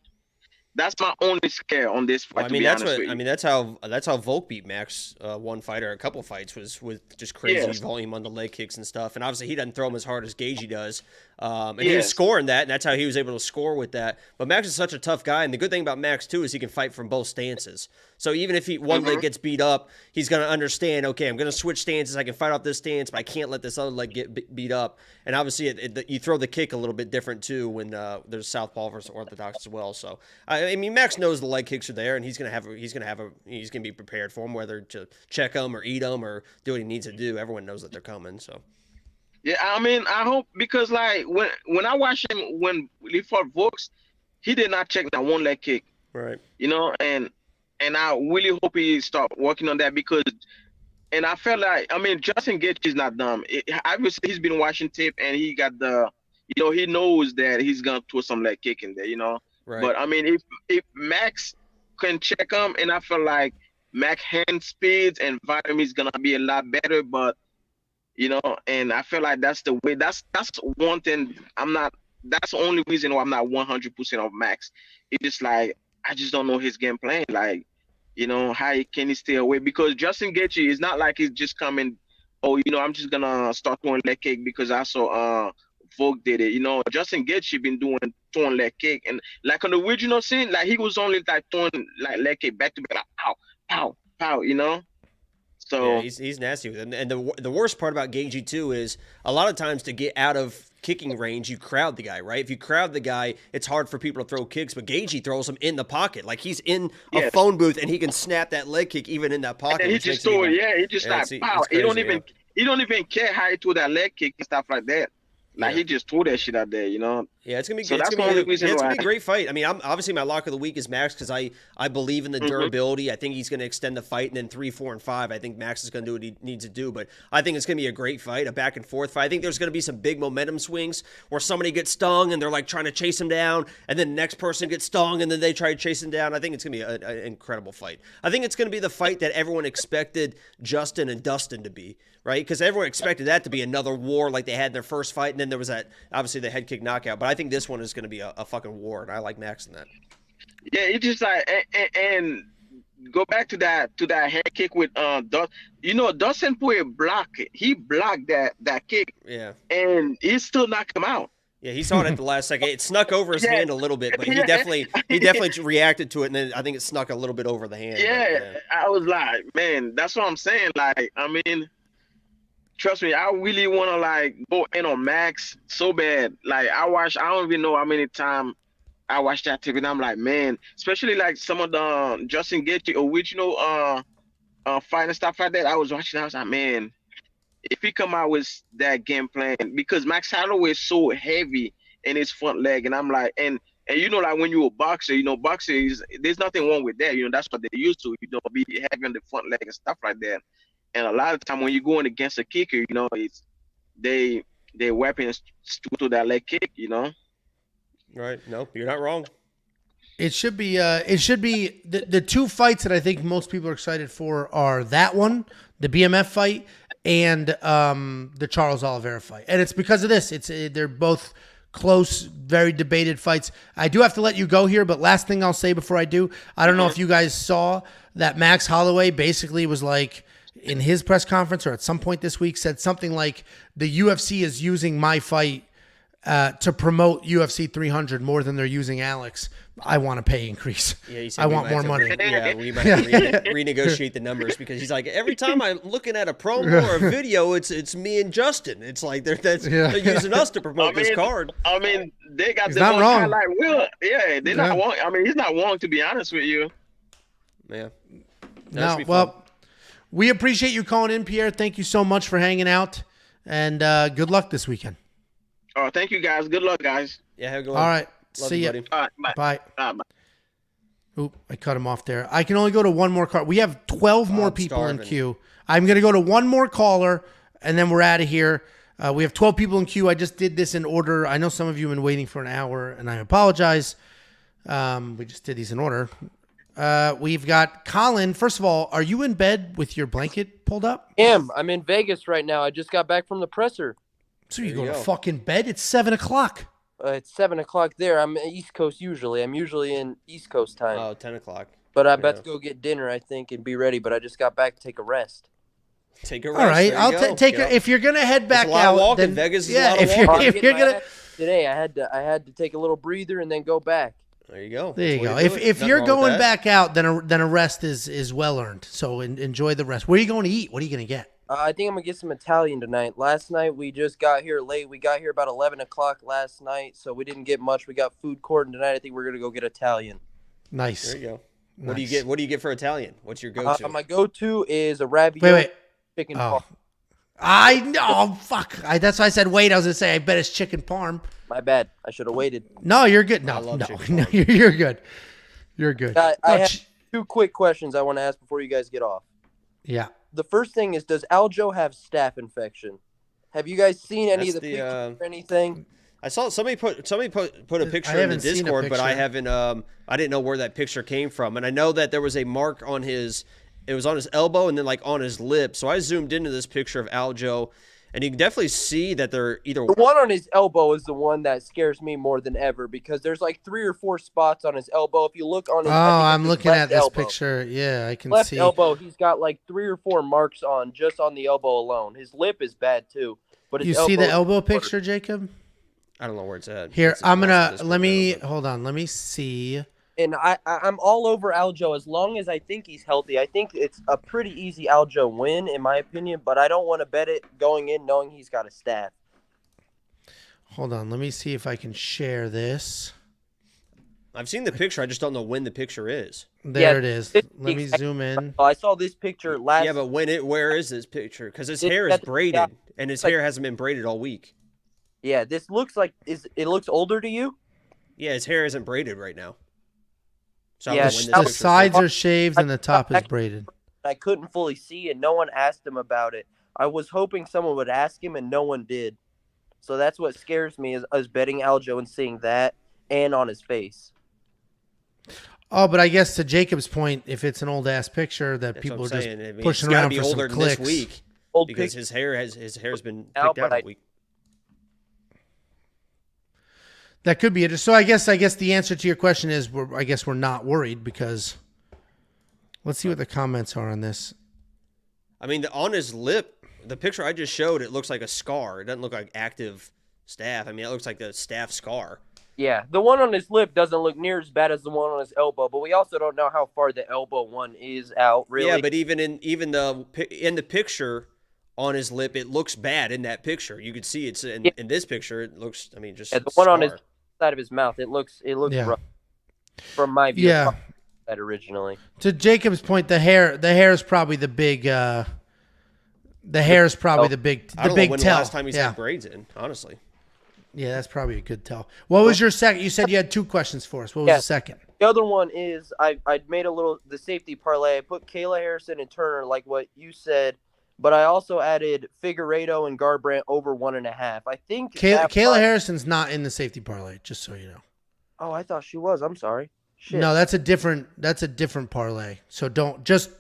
That's my only scare on this fight. Well, that's how Volk beat Max one fight or a couple fights was with just crazy volume on the leg kicks and stuff. And obviously he doesn't throw them as hard as Gaethje does. And he was scoring that, and that's how he was able to score with that. But Max is such a tough guy, and the good thing about Max too is he can fight from both stances. So even if one leg gets beat up, he's going to understand, okay, I'm going to switch stances. I can fight off this stance, but I can't let this other leg get beat up. And obviously you throw the kick a little bit different too when there's southpaw versus orthodox as well. So I mean, Max knows the leg kicks are there, and he's going to be prepared for them, whether to check them or eat them or do what he needs to do. Everyone knows that they're coming. So. Yeah, I mean, I hope, because like when I watched him when he fought Volks, he did not check that one leg kick. Right. You know, and I really hope he start working on that because, and I felt like, I mean, Justin Gaethje is not dumb. Obviously, he's been watching tape and he got he knows that he's gonna throw some leg kick in there, you know. Right. But I mean, if Max can check him, and I feel like Max hand speeds and volume is gonna be a lot better, but. You know, and I feel like that's the way. That's one thing. That's the only reason why I'm not 100% of Max. It's just like I just don't know his game plan. Like, you know, how can he stay away? Because Justin Gaethje is not like he's just coming. Oh, you know, I'm just gonna start throwing leg kick because I saw Volk did it. You know, Justin Gaethje been throwing leg kick, and like on the original scene, like he was only like throwing like leg kick back to back, like pow, pow, pow. You know. So yeah, he's nasty with it. And the worst part about Gaethje too is a lot of times to get out of kicking range, you crowd the guy, right? If you crowd the guy, it's hard for people to throw kicks, but Gaethje throws them in the pocket. Like he's in a phone booth and he can snap that leg kick even in that pocket. And he just threw it, he just like pow. He don't even care how he threw that leg kick and stuff like that. Like Yeah. he just threw that shit out there, you know. Yeah, it's gonna be. So it's that's gonna the be. only reason It's why. gonna be a great fight. I mean, I'm obviously my lock of the week is Max because I believe in the durability. I think he's gonna extend the fight, and then 3, 4, and 5. I think Max is gonna do what he needs to do. But I think it's gonna be a great fight, a back and forth fight. I think there's gonna be some big momentum swings where somebody gets stung and they're like trying to chase him down, and then the next person gets stung and then they try to chase him down. I think it's gonna be an incredible fight. I think it's gonna be the fight that everyone expected Justin and Dustin to be. Right, because everyone expected that to be another war like they had in their first fight, and then there was that obviously the head kick knockout. But I think this one is going to be a fucking war, and I like Max in that. Yeah, it's just like and go back to that head kick with Dustin. You know, Dustin put a block. He blocked that kick, Yeah, and he still knocked him out. yeah, he saw it at the last second. It snuck over his hand a little bit, but he definitely reacted to it, and then I think it snuck a little bit over the hand. Yeah, but, I was like, man, that's what I'm saying. Like, I mean, trust me, I really want to like go in on Max so bad. Like I don't even know how many times I watched that TV, and I'm like, man, especially like some of the Justin Gaethje original fight and stuff like that. I was watching, I was like, man, if he come out with that game plan, because Max Holloway is so heavy in his front leg, and I'm like, and you know, like when you're a boxer, you know, boxers, there's nothing wrong with that. You know, that's what they used to, you know, be heavy on the front leg and stuff like that. And a lot of time when you're going against a kicker, you know, it's their weapons to that leg kick, you know. right? No, you're not wrong. It should be the two fights that I think most people are excited for are that one, the BMF fight, and the Charles Oliveira fight. And it's because of this. They're both close, very debated fights. I do have to let you go here, but last thing I'll say before I do, I don't know if you guys saw that Max Holloway basically was like in his press conference or at some point this week said something like the UFC is using my fight to promote UFC 300 more than they're using Alex. I want a pay increase. Yeah, he said I we want might more have money. We might have to renegotiate the numbers because he's like, every time I'm looking at a promo or a video, it's me and Justin. It's like they're using us to promote this card. I mean, they got He's the not one wrong. kind like Will. Yeah, they're not wrong. I mean, he's not wrong, to be honest with you. Yeah. No, well, we appreciate you calling in, Pierre. Thank you so much for hanging out, and good luck this weekend. Oh, thank you guys. Good luck, guys. Yeah, have a good one. All right, Love see you, ya. buddy. All right, bye. Bye. Bye. Oop, I cut him off there. I can only go to one more card. We have 12 more I'm people in starving. queue. I'm going to go to one more caller, and then we're out of here. We have 12 people in queue. I just did this in order. I know some of you have been waiting for an hour, and I apologize. We just did these in order. We've got Colin. First of all, are you in bed with your blanket pulled up? I'm in Vegas right now. I just got back from the presser. So you There go you to go. fucking bed? It's 7 o'clock. It's 7 o'clock there. I'm East Coast usually. I'm usually in East Coast time. Oh, 10 o'clock. But I'm about yeah. to go get dinner, I think, and be ready. But I just got back to take a rest. Take a rest. All right, There you I'll go. take Go. if you're gonna head back a lot of out. walking. Then, Vegas is a yeah, lot of if you're walking. if you're gonna Today, I had to take a little breather and then go back. There you go. there you That's go. the way to do it. If Nothing you're wrong with going that. back out, then a rest is well earned. So enjoy the rest. Where are you going to eat? What are you gonna get? I think I'm gonna get some Italian tonight. Last night we just got here late. We got here about 11 o'clock last night, so we didn't get much. We got food court, and tonight I think we're gonna go get Italian. Nice. There you go. What do you Nice. get? What do you get for Italian? What's your go-to? My go-to is a ravioli Wait. chicken Oh, parm. I know. Fuck. That's why I said wait. I was gonna say I bet it's chicken parm. My bad. I should have waited. No, you're good. No, I love no, chicken no. parm. You're good. You're good. I No, have 2 quick questions I want to ask before you guys get off. yeah. The first thing is, does Aljo have staph infection? Have you guys seen any That's of the the, pictures or anything? I saw somebody put a picture in the haven't seen a Discord, but I picture. haven't. I didn't know where that picture came from, and I know that there was a mark on his. It was on his elbow and then like on his lip. So I zoomed into this picture of Aljo, and you can definitely see that they're either. The one on his elbow is the one that scares me more than ever because there's like 3 or 4 spots on his elbow. If you look on his, Oh, I think it's I'm his looking left at this elbow. picture. Yeah, I can Left see. elbow, he's got like 3 or 4 marks on just on the elbow alone. His lip is bad too, but his You see the is elbow worse. picture, Jacob? I don't know where it's at. Here, It's I'm across gonna the Discord let me now, but- hold on. Let me see. And I'm all over Aljo as long as I think he's healthy. I think it's a pretty easy Aljo win in my opinion, but I don't want to bet it going in knowing he's got a staph. Hold on. Let me see if I can share this. I've seen the picture. I just don't know when the picture is. There Yeah, it is. it's Let me exact- zoom in. I saw this picture last. Yeah, but where is this picture? Because his It's hair is at the- braided, yeah, and his like- hair hasn't been braided all week. Yeah, this looks like it looks older to you? Yeah, his hair isn't braided right now. So Yeah, I don't know when The this picture's sides taken. are shaved and the top is braided. I couldn't fully see, and no one asked him about it. I was hoping someone would ask him, and no one did. So that's what scares me is betting Aljo and seeing that and on his face. Oh, but I guess to Jacob's point, if it's an old ass picture that That's people are what I'm just saying. I mean, pushing it's gotta around be for older some than this clicks. week Old because pic- his hair's been Now, picked out but all week. That could be it. So I guess the answer to your question is I guess we're not worried because let's see what the comments are on this. I mean, on his lip, the picture I just showed, it looks like a scar. It doesn't look like active staph. I mean, it looks like a staph scar. Yeah, the one on his lip doesn't look near as bad as the one on his elbow, but we also don't know how far the elbow one is out, really. Yeah, but even in the picture on his lip, it looks bad in that picture. You could see it's in this picture. It looks, I mean, just the one on his scar. side of his mouth, it looks Yeah. rough from my view. Yeah. That originally. To Jacob's point, the hair is probably the big the hair is probably the big I don't big know when tell. the last time he's yeah. had braids in, honestly. Yeah, that's probably a good tell. What was your second? You said you had 2 questions for us. What was the second? The other one is I made the safety parlay. I put Kayla Harrison and Turner like what you said, but I also added Figueiredo and Garbrandt over 1.5. I think Kayla Harrison's not in the safety parlay, just so you know. Oh, I thought she was. I'm sorry. Shit. No, that's a different parlay. So don't just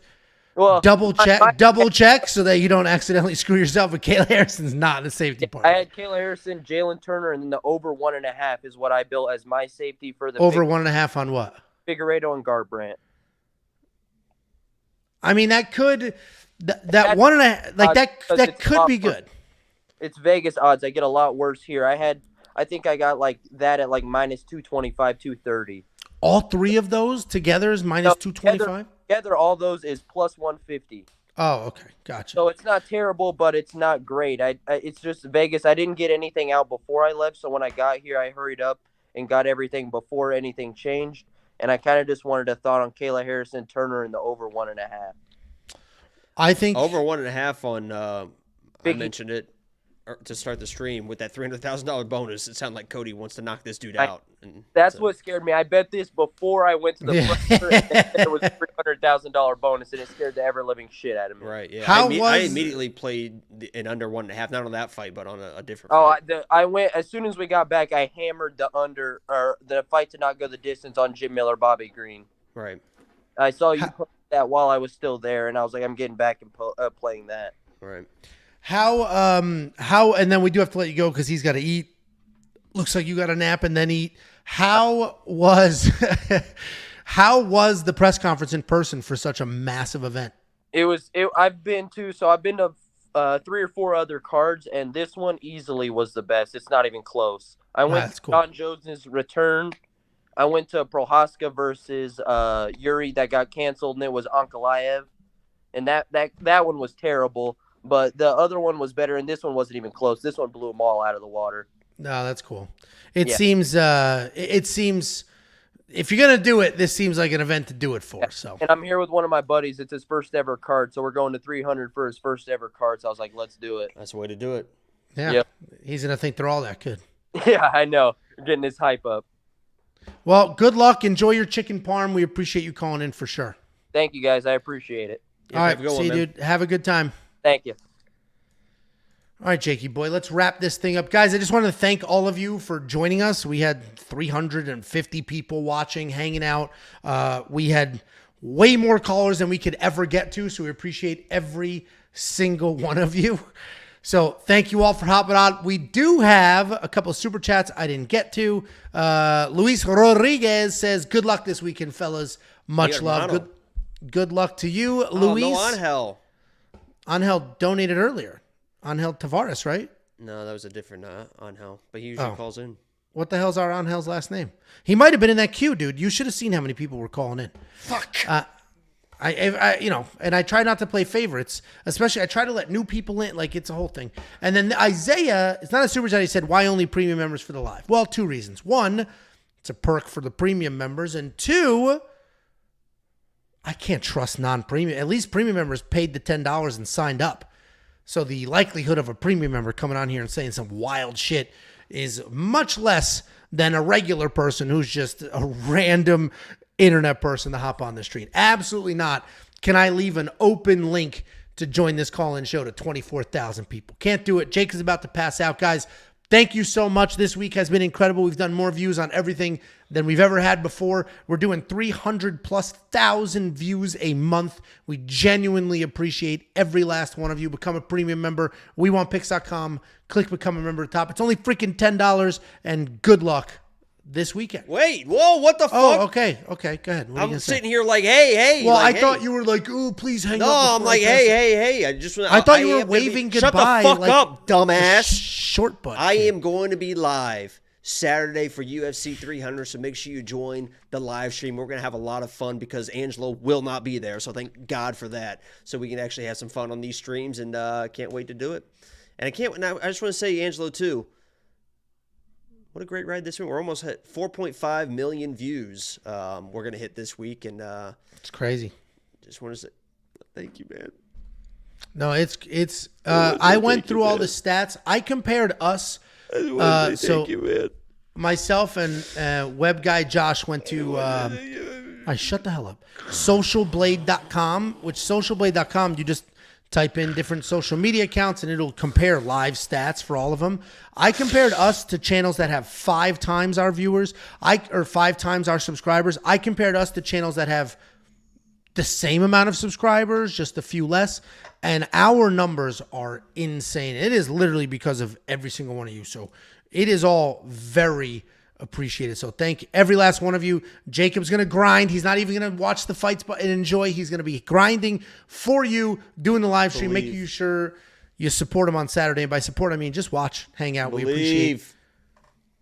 double check so that you don't accidentally screw yourself. But Kayla Harrison's not in the safety parlay. I had Kayla Harrison, Jalen Turner, and then the over 1.5 is what I built as my safety for the over 1.5 on what? Figueiredo and Garbrandt. I mean, that could that 1.5 like that could be good. It's Vegas odds. I get a lot worse here. I think I got like that at like minus 225, 230. All 3 of those together is minus 225? Together, all those is plus 150. Oh, okay. Gotcha. So it's not terrible, but it's not great. It's just Vegas. I didn't get anything out before I left, so when I got here, I hurried up and got everything before anything changed. And I kind of just wanted a thought on Kayla Harrison, Turner, and the over 1.5. I think over 1.5 on. I mentioned it to start the stream with that $300,000 bonus. It sounded like Cody wants to knock this dude out. And that's what scared me. I bet this before I went to the presser, and there was a $300,000 bonus, and it scared the ever living shit out of me. Right? Yeah. I immediately played an under 1.5, not on that fight, but on a different. Fight. I went as soon as we got back. I hammered the under or the fight to not go the distance on Jim Miller, Bobby Green. Right. I saw you put that while I was still there, and I was like, I'm getting back and playing that. Right. How and then we do have to let you go because he's got to eat. Looks like you got to nap and then eat. How was the press conference in person for such a massive event? I've been to 3 or 4 other cards, and this one easily was the best. It's not even close. I went to John Jones' return. I went to Prohaska versus Yuri that got canceled, and it was Ankalaev, and that one was terrible. But the other one was better, and this one wasn't even close. This one blew them all out of the water. No, that's cool. It seems if you're gonna do it, this seems like an event to do it for. So, and I'm here with one of my buddies. It's his first ever card, so we're going to 300 for his first ever card. So I was like, let's do it. That's the way to do it. Yeah, yep. He's gonna think they're all that good. Yeah, I know. Getting his hype up. Well, good luck. Enjoy your chicken parm. We appreciate you calling in for sure. Thank you, guys. I appreciate it. All right, see you, dude. Have a good time. Thank you. All right, Jakey boy, let's wrap this thing up. Guys, I just wanted to thank all of you for joining us. We had 350 people watching, hanging out. We had way more callers than we could ever get to, so we appreciate every single one of you. So thank you all for hopping on. We do have a couple of super chats I didn't get to. Luis Rodriguez says, good luck this weekend, fellas. Much love. Good luck to you, Luis. No, Angel. Angel donated earlier. Angel Tavares, right? No, that was a different Angel, but he usually calls in. What the hell's our Angel's last name? He might have been in that queue, dude. You should have seen how many people were calling in. Fuck. And I try not to play favorites, especially I try to let new people in, like it's a whole thing. And then Isaiah, it's not a super chat. He said, why only premium members for the live? Well, 2 reasons. 1, it's a perk for the premium members. And 2, I can't trust non-premium. At least premium members paid the $10 and signed up. So the likelihood of a premium member coming on here and saying some wild shit is much less than a regular person who's just a random internet person to hop on the street. Absolutely not. Can I leave an open link to join this call-in show to 24,000 people? Can't do it. Jake is about to pass out. Guys, thank you so much. This week has been incredible. We've done more views on everything than we've ever had before. We're doing 300,000+ views a month. We genuinely appreciate every last one of you. Become a premium member. WeWantPicks.com. Click Become a Member at the top. It's only freaking $10, and good luck this weekend. Wait, whoa, what the fuck? Oh, okay, go ahead. What are you I'm gonna say? sitting here like, hey. Well, like, I thought you were like, ooh, please hang up. No, I'm before like, I pass it. hey. I thought you were waving goodbye. Shut the fuck like up, dumbass. Short butt. I am going to be live Saturday for UFC 300, so make sure you join the live stream. We're going to have a lot of fun because Angelo will not be there, so thank God for that. So we can actually have some fun on these streams, and can't wait to do it. And I just want to say, Angelo, too, what a great ride this week. We're almost at 4.5 million views we're going to hit this week, and it's crazy. Just want to say thank you, man. No, it's I went through all the stats. I compared us. Thank you, man. Myself and web guy Josh went to shut the hell up. Socialblade.com, which socialblade.com, you just type in different social media accounts and it'll compare live stats for all of them. I compared us to channels that have 5 times our viewers, or 5 times our subscribers. I compared us to channels that have the same amount of subscribers, just a few less, and our numbers are insane. It is literally because of every single one of you. So it is all very appreciated. So thank every last one of you. Jacob's going to grind. He's not even going to watch the fights but and enjoy. He's going to be grinding for you, doing the live stream, making you sure you support him on Saturday. And by support, I mean just watch, hang out. We appreciate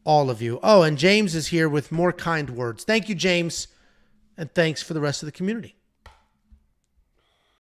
all of you. Oh, and James is here with more kind words. Thank you, James. And thanks for the rest of the community.